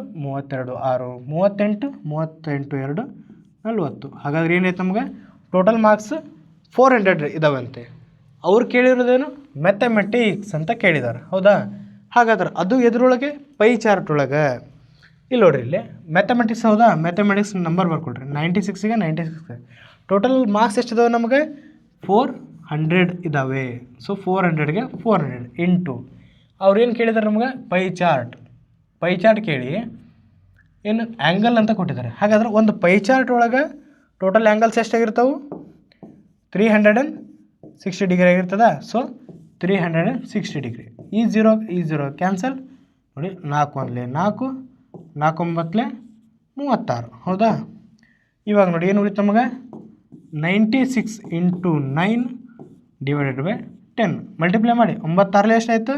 6 38, 38 2 40. ಹಾಗಾದ್ರೆ ಏನಾಯ್ತು ನಮ್ಗೆ ಟೋಟಲ್ ಮಾರ್ಕ್ಸ್ 400 ಇದಾವಂತೆ. ಅವ್ರು ಕೇಳಿರೋದೇನು ಮ್ಯಾಥಮೆಟಿಕ್ಸ್ ಅಂತ ಕೇಳಿದ್ದಾರೆ, ಹೌದಾ? ಹಾಗಾದ್ರೆ ಅದು ಎದ್ರೊಳಗೆ ಪೈ ಚಾರ್ಟ್ ಒಳಗೆ. ಇಲ್ಲಿ ನೋಡ್ರಿ, ಇಲ್ಲಿ ಮ್ಯಾಥಮೆಟಿಕ್ಸ್, ಹೌದಾ? ಮ್ಯಾಥಮೆಟಿಕ್ಸ್ ನಂಬರ್ ಬರ್ಕೊಳ್ರಿ. 96ಗೆ 96 ಟೋಟಲ್ ಮಾರ್ಕ್ಸ್ ಎಷ್ಟಿದಾವೆ ನಮಗೆ 400 ಇದ್ದಾವೆ. ಸೊ 400ಗೆ 400 ಇಂಟು ಅವ್ರು ಏನು ಕೇಳಿದ್ದಾರೆ ನಮಗೆ ಪೈ ಚಾರ್ಟ್. ಪೈ ಚಾರ್ಟ್ ಕೇಳಿ ಏನು ಆ್ಯಂಗಲ್ ಅಂತ ಕೊಟ್ಟಿದ್ದಾರೆ. ಹಾಗಾದ್ರೆ ಒಂದು ಪೈ ಚಾರ್ಟ್ ಒಳಗೆ ಟೋಟಲ್ ಆ್ಯಂಗಲ್ಸ್ ಎಷ್ಟಾಗಿರ್ತಾವೆ? 360 ಡಿಗ್ರಿ ಆಗಿರ್ತದ. So 360 degree. ಈ ಝೀರೋ ಕ್ಯಾನ್ಸಲ್. ನೋಡಿ, 4 1 4, 4 9 36, ಹೌದಾ? ಇವಾಗ ನೋಡಿ ಏನು ಉಳಿತು ನಮಗೆ 96 ಇಂಟು 9 ಡಿವೈಡೆಡ್ ಬೈ 10 ಮಲ್ಟಿಪ್ಲೈ ಮಾಡಿ. 9 6 ಎಷ್ಟಾಯಿತು?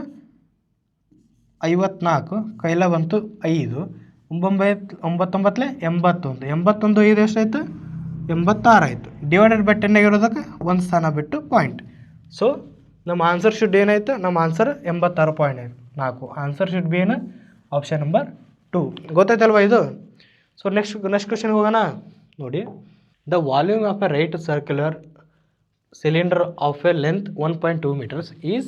54, ಕೈಲ ಬಂತು 5, 9 9 81, 81 5 ಎಷ್ಟಾಯಿತು? 86 ಆಯಿತು. ಡಿವೈಡೆಡ್ ಬೈ 10 ಆಗಿರೋದಕ್ಕೆ ಒಂದು ಸ್ಥಾನ ಬಿಟ್ಟು ಪಾಯಿಂಟ್. ಸೊ ನಮ್ಮ ಆನ್ಸರ್ ಶುಡ್ ಏನಾಯಿತು? ನಮ್ಮ ಆನ್ಸರ್ 86.4. ಆನ್ಸರ್ ಶುಡ್ ಬಿ ಏನು? Option number 2. ಗೊತ್ತಾಯ್ತಲ್ವ ಇದು? ಸೊ ನೆಕ್ಸ್ಟ್ ಕ್ವೆಶ್ಚನ್ಗೆ ಹೋಗೋಣ. ನೋಡಿ, the volume of a right circular cylinder of a length 1.2 metres is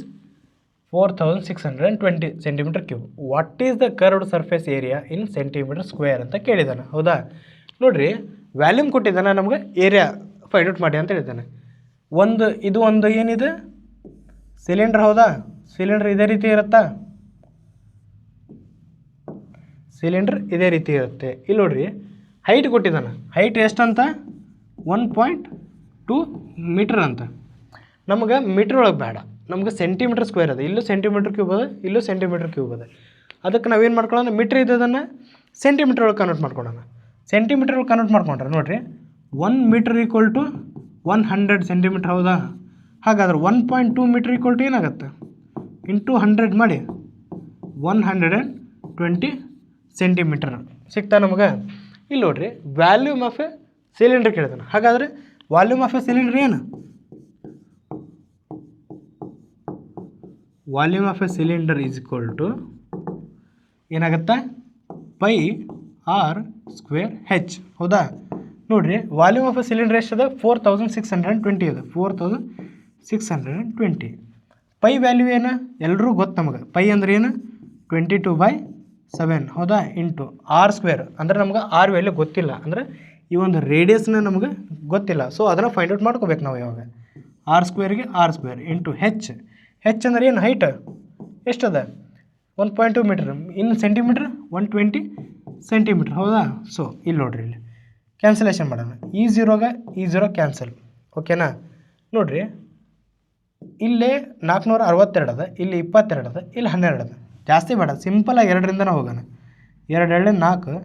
4620 centimetre cube. What is the curved surface area in centimetre square ಅಂತ ಕೇಳಿದ್ದಾನೆ, ಹೌದಾ? ನೋಡಿರಿ, ವ್ಯಾಲ್ಯೂಮ್ ಕೊಟ್ಟಿದ್ದಾನೆ, ನಮಗೆ ಏರಿಯಾ ಫೈಂಡ್ ಔಟ್ ಮಾಡಿ ಅಂತ ಹೇಳಿದ್ದಾನೆ. ಇದು ಒಂದು ಏನಿದೆ ಸಿಲಿಂಡರ್, ಹೌದಾ? ಸಿಲಿಂಡರ್ ಇದೇ ರೀತಿ ಇರುತ್ತಾ? ಸಿಲಿಂಡರ್ ಇದೇ ರೀತಿ ಇರುತ್ತೆ. ಇಲ್ಲಿ ನೋಡ್ರಿ, ಹೈಟ್ ಕೊಟ್ಟಿದ್ದಾನೆ. ಹೈಟ್ ಎಷ್ಟಂತ? 1.2 ಮೀಟರ್ ಅಂತ. ನಮಗೆ ಮೀಟ್ರ್ ಒಳಗೆ ಬೇಡ, ನಮ್ಗೆ ಸೆಂಟಿಮೀಟರ್ ಸ್ಕ್ವೇರ್ ಅದ. ಇಲ್ಲೂ ಸೆಂಟಿಮೀಟರ್ ಕ್ಯೂಬ್ ಅದ, ಇಲ್ಲೂ ಸೆಂಟಿಮೀಟರ್ ಕ್ಯೂಬ್ ಅದ. ಅದಕ್ಕೆ ನಾವೇನು ಮಾಡ್ಕೊಳ್ಳೋಣ? ಮೀಟ್ರ್ ಇದ್ದದನ್ನು ಸೆಂಟಿಮೀಟರ್ ಒಳಗೆ ಕನ್ವರ್ಟ್ ಮಾಡ್ಕೊಳ್ಳೋಣ. ಸೆಂಟಿಮೀಟರ್ ಒಳಗೆ ಕನ್ವರ್ಟ್ ಮಾಡ್ಕೊಂಡ್ರೆ ನೋಡಿರಿ, 1 ಮೀಟರ್ ಈಕ್ವಲ್ ಟು 100 ಸೆಂಟಿಮೀಟರ್, ಹೌದಾ? ಹಾಗಾದ್ರೆ 1.2 ಮೀಟರ್ ಈಕ್ವಲ್ ಟು ಏನಾಗುತ್ತೆ? ಇಂಟು 100 ಮಾಡಿ 120 ಸೆಂಟಿಮೀಟರ್ ಸಿಗ್ತಾ ನಮಗೆ. ಇಲ್ಲಿ ನೋಡ್ರಿ, ವ್ಯಾಲ್ಯೂಮ್ ಆಫ್ ಎ ಸಿಲಿಂಡರ್ ಕೇಳಿದಾನೆ. ಹಾಗಾದರೆ ವಾಲ್ಯೂಮ್ ಆಫ್ ಎ ಸಿಲಿಂಡರ್ ಏನು? Volume of a cylinder is equal to ಏನಾಗುತ್ತೆ? ಪೈ ಆರ್ ಸ್ಕ್ವೇರ್ ಹೆಚ್, ಹೌದಾ? ನೋಡಿರಿ, ವಾಲ್ಯೂಮ್ ಆಫ್ ಎ ಸಿಲಿಂಡರ್ ಎಷ್ಟದ? 4620 ಇದೆ. 4620. ಪೈ ವ್ಯಾಲ್ಯೂ ಏನು? ಎಲ್ಲರೂ ಗೊತ್ತು ನಮಗೆ. ಪೈ ಅಂದ್ರೆ ಏನು? 22/7, ಹೌದಾ? ಇಂಟು ಆರ್ ಸ್ಕ್ವೇರ್ ಅಂದರೆ ನಮ್ಗೆ ಆರ್ ವ್ಯಾಲ್ಯೂ ಗೊತ್ತಿಲ್ಲ, ಅಂದರೆ ಈ ಒಂದು ರೇಡಿಯಸ್ನ ನಮಗೆ ಗೊತ್ತಿಲ್ಲ. ಸೊ ಅದನ್ನು ಫೈಂಡ್ ಔಟ್ ಮಾಡ್ಕೋಬೇಕು ನಾವು. ಇವಾಗ ಆರ್ ಸ್ಕ್ವೇರ್ಗೆ ಆರ್ ಸ್ಕ್ವೇರ್ ಇಂಟು ಹೆಚ್. ಹೆಚ್ ಅಂದ್ರೆ ಏನು? ಹೈಟ್ ಎಷ್ಟದ? 1.2 ಮೀಟರ್. ಇನ್ನು ಸೆಂಟಿಮೀಟ್ರ್ 120 ಸೆಂಟಿಮೀಟ್ರ್, ಹೌದಾ? ಸೊ ಇಲ್ಲಿ ನೋಡ್ರಿ, ಇಲ್ಲಿ ಕ್ಯಾನ್ಸಲೇಷನ್ ಮಾಡೋಣ. ಈ ಝೀರೋ ಕ್ಯಾನ್ಸಲ್, ಓಕೆನಾ? ನೋಡಿರಿ, ಇಲ್ಲೇ 462 ಅದ, ಇಲ್ಲಿ 22 ಅದ, ಇಲ್ಲಿ 12 ಅದ. ಜಾಸ್ತಿ ಬೇಡ, ಸಿಂಪಲಾಗಿ 2ರಿಂದನೇ ಹೋಗೋಣ. 2 2 4,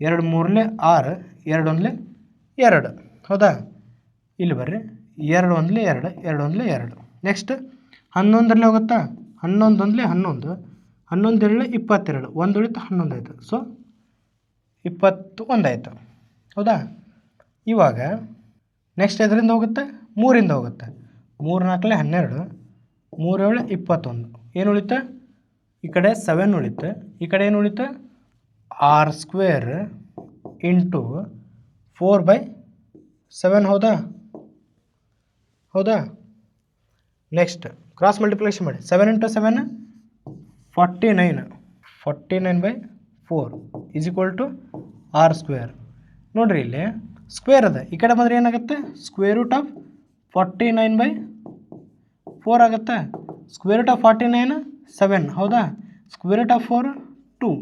2 3 6, 2 1 2, ಹೌದಾ? ಇಲ್ಲಿ ಬರ್ರಿ, 2 1 2, 2 1 2. ನೆಕ್ಸ್ಟ್ 11 ಹೋಗುತ್ತಾ? 11 1 11, 11 2 22, 1 ಉಳಿತು 11 ಆಯಿತು. ಸೊ 21 ಆಯಿತು, ಹೌದಾ? ಇವಾಗ ನೆಕ್ಸ್ಟ್ ಎದರಿಂದ ಹೋಗುತ್ತೆ? 3ರಿಂದ ಹೋಗುತ್ತೆ. 3 4 12, 3 7 21. ಏನು ಉಳಿತು? ಈ ಕಡೆ 7 ಉಳಿತು, ಈ ಕಡೆ ಏನು ಉಳಿತು? ಆರ್ ಸ್ಕ್ವೇರ್ ಇಂಟು 4/7, ಹೌದಾ? ಹೌದಾ? ನೆಕ್ಸ್ಟ್ ಕ್ರಾಸ್ ಮಲ್ಟಿಪ್ಲಿಕೇಶನ್ ಮಾಡಿ. 7 into 7 49, 49/4 is equal to r square. ನೋಡಿರಿ, ಇಲ್ಲಿ ಸ್ಕ್ವೇರ್ ಅದ, ಈ ಕಡೆ ಬಂದರೆ ಏನಾಗುತ್ತೆ? ಸ್ಕ್ವೇರ್ ರೂಟ್ ಆಫ್ 49/4 ಆಗುತ್ತೆ. ಸ್ಕ್ವೇರ್ ರೂಟ್ ಆಫ್ 49 7, ಹೌದಾ? Square root of 4 2.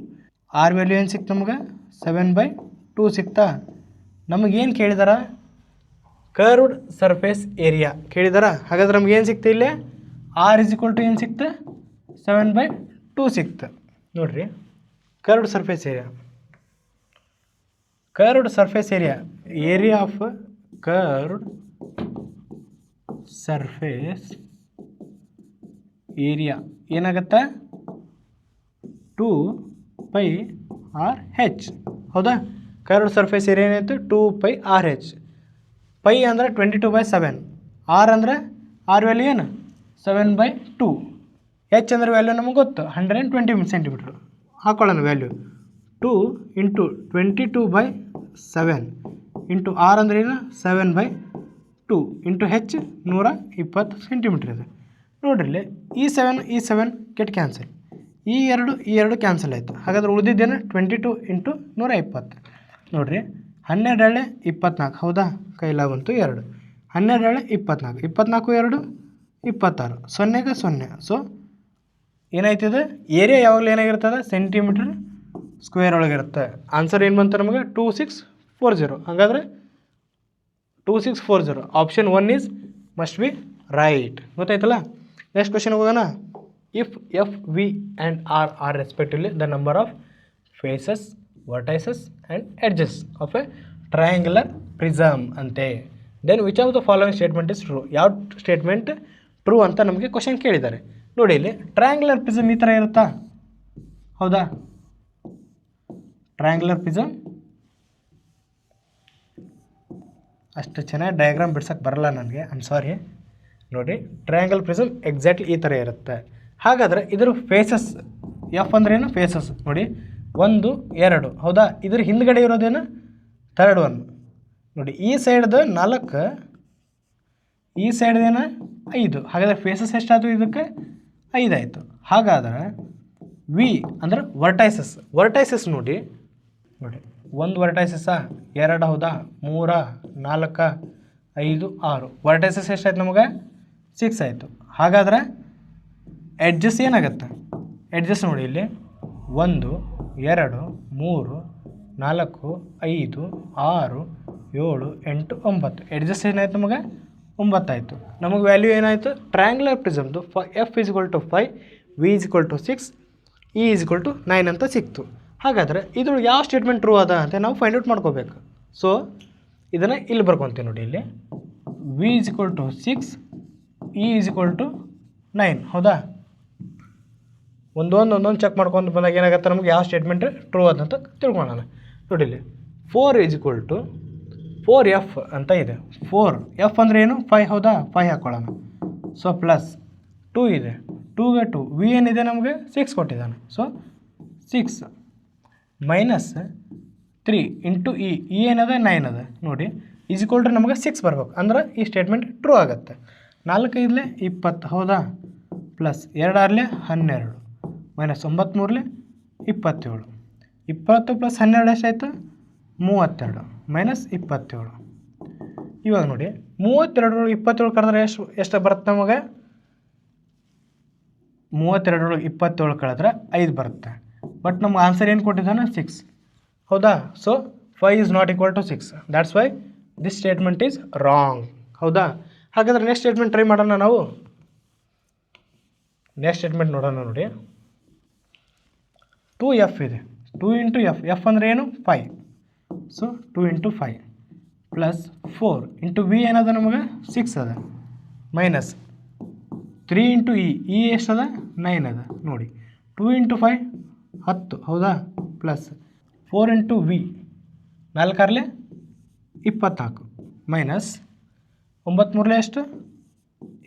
R value ಏನು ಸಿಕ್ತು ನಮಗೆ? 7/2 ಸಿಕ್ತಾ? ನಮಗೇನು ಕೇಳಿದಾರ? ಕರ್ವ್ಡ್ ಸರ್ಫೇಸ್ ಏರಿಯಾ ಕೇಳಿದಾರ. ಹಾಗಾದ್ರೆ ನಮ್ಗೆ ಏನು ಸಿಕ್ತು? ಇಲ್ಲಿ ಆರ್ ಇಸ್ ಈಕ್ವಲ್ ಟು ಏನು ಸಿಕ್ತು? 7/2 ಸಿಕ್ತು. ನೋಡಿರಿ, curved surface area curved surface area of curved surface area ಏನಾಗುತ್ತೆ 2πr/h. ಹೌದಾ? ಕರ್ವ್ಡ್ ಸರ್ಫೇಸ್ ಏರಿಯಾ ಏನಾಯಿತು 2πr/h. ಪೈ ಅಂದರೆ 22/7, ಆರ್ ಅಂದರೆ ಆರ್ ವ್ಯಾಲ್ಯೂ ಏನು 7/2, ಹೆಚ್ ಅಂದರೆ ವ್ಯಾಲ್ಯೂ ನಮಗೆ ಗೊತ್ತು 120 ಸೆಂಟಿಮೀಟ್ರ್. ಹಾಕೊಳ್ಳೋಣ ವ್ಯಾಲ್ಯೂ 2 × 22/7 ಇಂಟು ಆರ್ ಅಂದ್ರೆ ಏನು 7/2 ಇಂಟು ಹೆಚ್ 120 ಸೆಂಟಿಮೀಟ್ರ್ ಇದೆ. ನೋಡ್ರಿ ಇಲ್ಲಿ ಈ 7 ಕೆಟ್ ಕ್ಯಾನ್ಸಲ್, ಈ ಎರಡು ಕ್ಯಾನ್ಸಲ್ ಆಯಿತು. ಹಾಗಾದ್ರೆ ಉಳಿದಿದ್ದೇನೆ 22 × 120. ನೋಡಿರಿ 12 × 24, ಹೌದಾ? ಕೈಲ ಬಂತು 2. 12 × 24, 24 2 26, 0 0. ಸೊ ಏನಾಯ್ತದೆ? ಏರಿಯಾ ಯಾವಾಗಲೂ ಏನಾಗಿರ್ತದೆ ಸೆಂಟಿಮೀಟ್ರ್ ಸ್ಕ್ವೇರ್ ಒಳಗಿರುತ್ತೆ. ಆನ್ಸರ್ ಏನು ಬಂತು ನಮಗೆ 2640. ಹಾಗಾದರೆ 2640 option 1 is must be right. ಗೊತ್ತಾಯ್ತಲ್ಲ? ನೆಕ್ಸ್ಟ್ ಕ್ವೆಶನ್ಗೆ ಹೋಗೋಣ. If F V and R are respectively the number of faces, vertices and edges of a triangular prism ಅಂತೆ, then which of the following statement is true? ಯಾವ ಸ್ಟೇಟ್ಮೆಂಟ್ ಟ್ರೂ ಅಂತ ನಮಗೆ ಕ್ವಶನ್ ಕೇಳಿದ್ದಾರೆ. ನೋಡಿ ಇಲ್ಲಿ ಟ್ರಯಾಂಗ್ಯುಲರ್ ಪ್ರಿಸಮ್ ಈ ಥರ ಇರುತ್ತಾ? ಹೌದಾ? ಟ್ರಯಾಂಗ್ಯುಲರ್ ಪ್ರಿಸಮ್ ಅಷ್ಟು ಚೆನ್ನಾಗಿ ಡಯಾಗ್ರಾಮ್ ಬಿಡ್ಸೋಕ್ಕೆ ಬರಲ್ಲ ನನಗೆ, ಐ ಆಮ್ ಸಾರಿ. ನೋಡಿ ಟ್ರಯಾಂಗಲ್ ಪ್ರಿಸಮ್ ಎಕ್ಸಾಕ್ಟ್ಲಿ ಈ ಥರ ಇರುತ್ತೆ. ಹಾಗಾದರೆ ಇದರ ಫೇಸಸ್, ಎಫ್ ಅಂದ್ರೇನು ಫೇಸಸ್ ನೋಡಿ 1 2, ಹೌದಾ? ಇದ್ರ ಹಿಂದ್ಗಡೆ ಇರೋದೇನು 3rd ಒನ್. ನೋಡಿ ಈ ಸೈಡ್ದು 4, ಈ ಸೈಡ್ದೇನು 5. ಹಾಗಾದರೆ ಫೇಸಸ್ ಎಷ್ಟಾಯಿತು? ಇದಕ್ಕೆ 5 ಆಯಿತು. ಹಾಗಾದರೆ ವಿ ಅಂದರೆ ವರ್ಟೈಸಸ್ ನೋಡಿ 1 ವರ್ಟೈಸಸ್ಸಾ 2, ಹೌದಾ? 3 4 5 6 ವರ್ಟೈಸಸ್ ಎಷ್ಟಾಯ್ತು ನಮಗೆ 6 ಆಯಿತು. ಹಾಗಾದರೆ ಎಡ್ಜಸ್ ಏನಾಗುತ್ತೆ? ಎಡ್ಜಸ್ ನೋಡಿ ಇಲ್ಲಿ 1 2 3 4 5 6 7 8 9 ಎಡ್ಜಸ್ ಏನಾಯ್ತು ನಮಗೆ 9 ಆಯಿತು. ನಮಗೆ ವ್ಯಾಲ್ಯೂ ಏನಾಯಿತು? ಟ್ರಯಾಂಗ್ಯುಲರ್ ಪ್ರಿಸಮ್ದು ಎಫ್ = 5, ವಿ = 6, ಇ = 9 ಅಂತ ಸಿಕ್ತು. ಹಾಗಾದರೆ ಇದ್ರ ಯಾವ ಸ್ಟೇಟ್ಮೆಂಟ್ ಟ್ರೂ ಅದ ಅಂತ ನಾವು ಫೈಂಡ್ ಔಟ್ ಮಾಡ್ಕೋಬೇಕು. ಸೊ ಇದನ್ನು ಇಲ್ಲಿ ಬರ್ಕೊತೀವಿ ನೋಡಿ. ಇಲ್ಲಿ ವಿ = 6, ಇ = 9, ಹೌದಾ? ಒಂದೊಂದು ಚೆಕ್ ಮಾಡ್ಕೊಂಡು ಬಂದಾಗ ಏನಾಗುತ್ತೆ ನಮಗೆ ಯಾವ ಸ್ಟೇಟ್ಮೆಂಟ್ ಟ್ರೂ ಅದಂತ ತಿಳ್ಕೊಳ್ಳೋಣ. ನೋಡಿ ಇಲ್ಲಿ 4 = 4f ಅಂತ ಇದೆ. 4f ಅಂದರೆ ಏನು 5, ಹೌದಾ? 5 ಹಾಕ್ಕೊಳ್ಳೋಣ. ಸೊ ಪ್ಲಸ್ 2 ಇದೆ, 2ಗೆ 2, ವಿ ಏನಿದೆ ನಮಗೆ 6 ಕೊಟ್ಟಿದ್ದಾನೆ. ಸೊ 6 ಮೈನಸ್ 3 ಇಂಟು ಇ ಏನದ 9 ಅದ. ನೋಡಿ = ನಮಗೆ 6 ಬರ್ಬೇಕು, ಅಂದ್ರೆ ಈ ಸ್ಟೇಟ್ಮೆಂಟ್ ಟ್ರೂ ಆಗುತ್ತೆ. 4 5 20, ಹೌದಾ? ಪ್ಲಸ್ 2 6 12 ಮೈನಸ್ 9 3 27, 20 ಪ್ಲಸ್ 12 ಎಷ್ಟಾಯಿತು? 32 ಮೈನಸ್ 27. ಇವಾಗ ನೋಡಿ 32 27 ಕಳೆದ್ರೆ ಎಷ್ಟು ಬರುತ್ತೆ ನಮಗೆ? 32 27 ಕಳೆದ್ರೆ 5 ಬರುತ್ತೆ. ಬಟ್ ನಮ್ಗೆ ಆನ್ಸರ್ ಏನು ಕೊಟ್ಟಿದ್ದಾನೆ? 6, ಹೌದಾ? So 5 is not equal to 6. That's why this statement is wrong, ಹೌದಾ? ಹಾಗಾದರೆ ನೆಕ್ಸ್ಟ್ ಸ್ಟೇಟ್ಮೆಂಟ್ ಟ್ರೈ ಮಾಡೋಣ ನಾವು. ನೆಕ್ಸ್ಟ್ ಸ್ಟೇಟ್ಮೆಂಟ್ ನೋಡೋಣ. ನೋಡಿ 2f ಇದೆ, 2 ಇಂಟು ಎಫ್ ಅಂದರೆ ಏನು 5. So 2 into 5 plus 4 into v ಏನದ ನಮಗೆ 6 ಅದ, ಮೈನಸ್ 3 ಇಂಟು ಇ ಎಷ್ಟದ 9 ಅದ. ನೋಡಿ 2 ಇಂಟು 5 10, ಹೌದಾ? ಪ್ಲಸ್ 4 ಇಂಟು ವಿ 4 6 24 ಮೈನಸ್ 9 3 ಎಷ್ಟು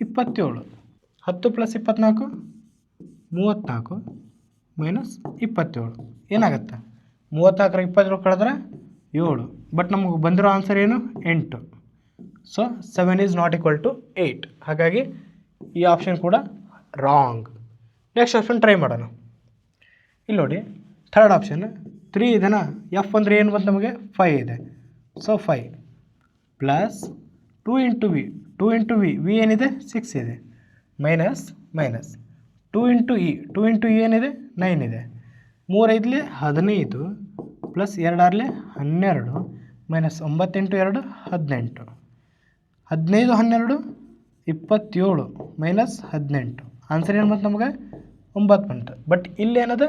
27, 10 ಪ್ಲಸ್ 24 34 ಮೈನಸ್ 27 ಏನಾಗುತ್ತೆ? 34 27 ಕಳೆದ್ರೆ 7. ಬಟ್ ನಮಗೆ ಬಂದಿರೋ ಆನ್ಸರ್ ಏನು 8. So 7 is not equal to 8. ಹಾಗಾಗಿ ಈ ಆಪ್ಷನ್ ಕೂಡ ರಾಂಗ್. ನೆಕ್ಸ್ಟ್ ಆಪ್ಷನ್ ಟ್ರೈ ಮಾಡೋಣ. ಇಲ್ಲಿ ನೋಡಿ 3rd ಆಪ್ಷನ್ 3 ಇದೆನಾ? ಎಫ್ ಅಂದರೆ ಏನು ಬಂತು ನಮಗೆ 5 ಇದೆ. ಸೊ 5 ಪ್ಲಸ್ 2 ಇಂಟು ವಿ ಏನಿದೆ 6 ಇದೆ, ಮೈನಸ್ 2 ಇಂಟು ಇ ಏನಿದೆ 9 ಇದೆ. 3 5 15 plus 2 6 12 minus 9 into 2 18, 15 12 27 minus 18. Answer ಏನು ಬಂತು ನಮಗೆ 9 ಬಂತು. ಬಟ್ ಇಲ್ಲಿ ಏನದ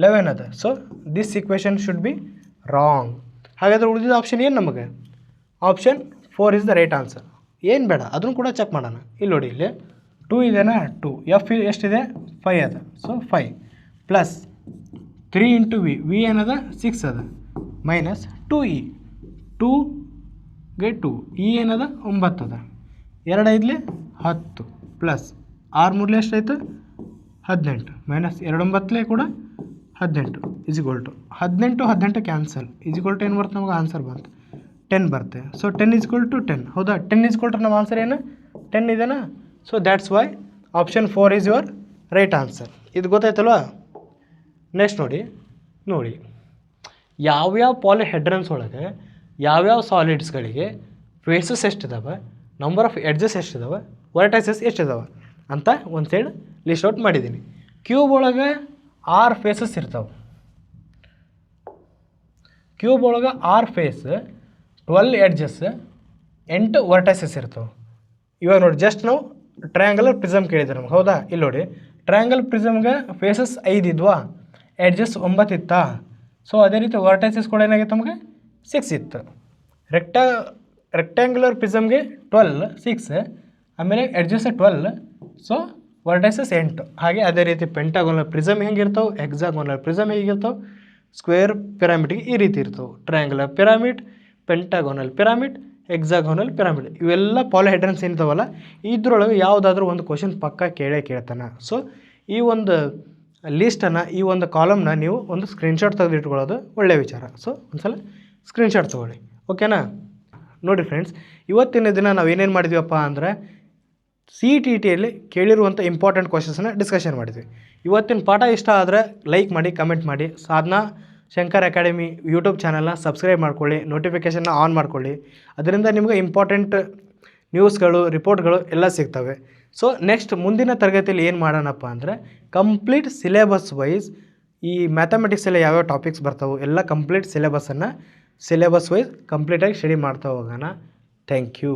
11 ಅದ. So this equation should be wrong. ಹಾಗಾದರೆ ಉಳಿದಿದ್ದ ಆಪ್ಷನ್ ಏನು ನಮಗೆ? Option 4 is the right answer. ಏನು ಬೇಡ ಅದನ್ನು ಕೂಡ ಚೆಕ್ ಮಾಡೋಣ. ಇಲ್ಲಿ ನೋಡಿ, ಇಲ್ಲಿ 2 ಇದೆನಾ, 2 ಎಫ್ ಎಷ್ಟಿದೆ 5 ಅದ. ಸೊ 5 ಪ್ಲಸ್ 3 ಇಂಟು ವಿ ಏನದ 6 ಅದ, ಮೈನಸ್ 2e 2ಗೆ 2 ಇ ಏನದ 9 ಅದ, 2 5 10 ಪ್ಲಸ್ 6 3 ಎಷ್ಟಾಯಿತು 18 ಮೈನಸ್ 2 9 ಕೂಡ 18 = 18 ಕ್ಯಾನ್ಸಲ್ = ಏನು ಬರುತ್ತೆ ನಮಗೆ ಆನ್ಸರ್ ಬಂತು 10 ಬರುತ್ತೆ. ಸೊ 10 = 10 ಹೌದಾ? 10 = ನಮ್ಮ ಆನ್ಸರ್ ಏನು 10 ಇದೆನಾ? So that's why option 4 is your right answer. ಇದು ಗೊತ್ತಾಯ್ತಲ್ವಾ? ನೆಕ್ಸ್ಟ್ ನೋಡಿ ಯಾವ್ಯಾವ ಪಾಲಿಹೆಡ್ರನ್ಸ್ ಒಳಗೆ ಯಾವ್ಯಾವ ಸಾಲಿಡ್ಸ್ಗಳಿಗೆ ಫೇಸಸ್ ಎಷ್ಟಿದಾವೆ, ನಂಬರ್ ಆಫ್ ಎಡ್ಜಸ್ ಎಷ್ಟಿದಾವೆ, ವರ್ಟೈಸಸ್ ಎಷ್ಟಿದಾವೆ ಅಂತ ಒಂದು ಸೈಡ್ ಲಿಸ್ಟ್ ಔಟ್ ಮಾಡಿದ್ದೀನಿ. ಕ್ಯೂಬ್ ಒಳಗೆ 6 ಫೇಸಸ್ ಇರ್ತಾವೆ. ಕ್ಯೂಬ್ ಒಳಗೆ 6 ಫೇಸ್, 12 ಎಡ್ಜಸ್, 8 ವರ್ಟೈಸಸ್ ಇರ್ತವೆ. ಇವಾಗ ನೋಡಿ, ಜಸ್ಟ್ ನಾವು ಟ್ರಯಾಂಗಲರ್ ಪ್ರಿಸಮ್ ಕೇಳಿದ್ರೆ ನಮ್ಗೆ, ಹೌದಾ? ಇಲ್ಲಿ ನೋಡಿ, ಟ್ರಯಾಂಗಲ್ ಪ್ರಿಸಮ್ಗೆ ಫೇಸಸ್ 5 ಇದ್ವಾ, ಎಡ್ಜಸ್ 9 ಇತ್ತಾ? ಸೊ ಅದೇ ರೀತಿ ವರ್ಟೈಸಸ್ ಕೂಡ ಏನಾಗಿತ್ತು ನಮಗೆ 6 ಇತ್ತು. ರೆಕ್ಟ್ಯಾಂಗ್ಯುಲರ್ ಪ್ರಿಸಮ್ಗೆ 12 6, ಆಮೇಲೆ ಎಡ್ಜಸ್ 12, ಸೊ ವರ್ಟೈಸಸ್ 8. ಹಾಗೆ ಅದೇ ರೀತಿ ಪೆಂಟಾಗೋನಲ್ ಪ್ರಿಸಮ್ ಹೆಂಗಿರ್ತಾವೆ, ಹೆಕ್ಸಾಗೋನಲ್ ಪ್ರಿಸಮ್ ಹೇಗಿರ್ತಾವೆ, ಸ್ಕ್ವೇರ್ ಪಿರಾಮಿಡ್ಗೆ ಈ ರೀತಿ ಇರ್ತವೆ. Triangular pyramid, pentagonal pyramid, hexagonal pyramid, ಇವೆಲ್ಲ ಪಾಲಿಹೆಡ್ರನ್ಸ್ ಏನಿರ್ತಾವಲ್ಲ, ಇದ್ರೊಳಗೆ ಯಾವುದಾದ್ರೂ ಒಂದು ಕ್ವಶನ್ ಪಕ್ಕ ಕೇಳ್ತಾನೆ. ಸೊ ಈ ಒಂದು ಲೀಸ್ಟನ್ನು, ಈ ಒಂದು ಕಾಲಮ್ನ ನೀವು ಒಂದು ಸ್ಕ್ರೀನ್ಶಾಟ್ ತೆಗೆದು ಇಟ್ಕೊಳ್ಳೋದು ಒಳ್ಳೆಯ ವಿಚಾರ. ಸೊ ಒಂದ್ಸಲ ಸ್ಕ್ರೀನ್ಶಾಟ್ ತೊಗೊಳ್ಳಿ, ಓಕೆನಾ? ನೋಡಿ ಫ್ರೆಂಡ್ಸ್, ಇವತ್ತಿನ ದಿನ ನಾವು ಏನೇನು ಮಾಡಿದ್ದೀವಪ್ಪ ಅಂದರೆ CET ಕೇಳಿರುವಂಥ ಇಂಪಾರ್ಟೆಂಟ್ ಕ್ವಶನ್ಸನ್ನ ಡಿಸ್ಕಷನ್ ಮಾಡಿದ್ವಿ. ಇವತ್ತಿನ ಪಾಠ ಇಷ್ಟ ಆದರೆ ಲೈಕ್ ಮಾಡಿ, ಕಮೆಂಟ್ ಮಾಡಿ. ಸಾಧನಾ ಶಂಕರ್ ಅಕಾಡೆಮಿ ಯೂಟ್ಯೂಬ್ ಚಾನಲ್ನ ಸಬ್ಸ್ಕ್ರೈಬ್ ಮಾಡ್ಕೊಳ್ಳಿ, ನೋಟಿಫಿಕೇಷನ್ನ ಆನ್ ಮಾಡ್ಕೊಳ್ಳಿ. ಅದರಿಂದ ನಿಮಗೆ ಇಂಪಾರ್ಟೆಂಟ್ ನ್ಯೂಸ್ಗಳು, ರಿಪೋರ್ಟ್ಗಳು ಎಲ್ಲ ಸಿಗ್ತವೆ. ಸೊ ನೆಕ್ಸ್ಟ್ ಮುಂದಿನ ತರಗತಿಯಲ್ಲಿ ಏನು ಮಾಡೋಣಪ್ಪ ಅಂದರೆ ಕಂಪ್ಲೀಟ್ ಸಿಲೆಬಸ್ ವೈಸ್ ಈ ಮ್ಯಾಥಮೆಟಿಕ್ಸಲ್ಲಿ ಯಾವ್ಯಾವ ಟಾಪಿಕ್ಸ್ ಬರ್ತಾವೆ ಎಲ್ಲ ಕಂಪ್ಲೀಟ್ ಸಿಲೆಬಸ್ ವೈಸ್ ಕಂಪ್ಲೀಟಾಗಿ ಸ್ಟಡಿ ಮಾಡ್ತಾ ಹೋಗೋಣ. Thank you.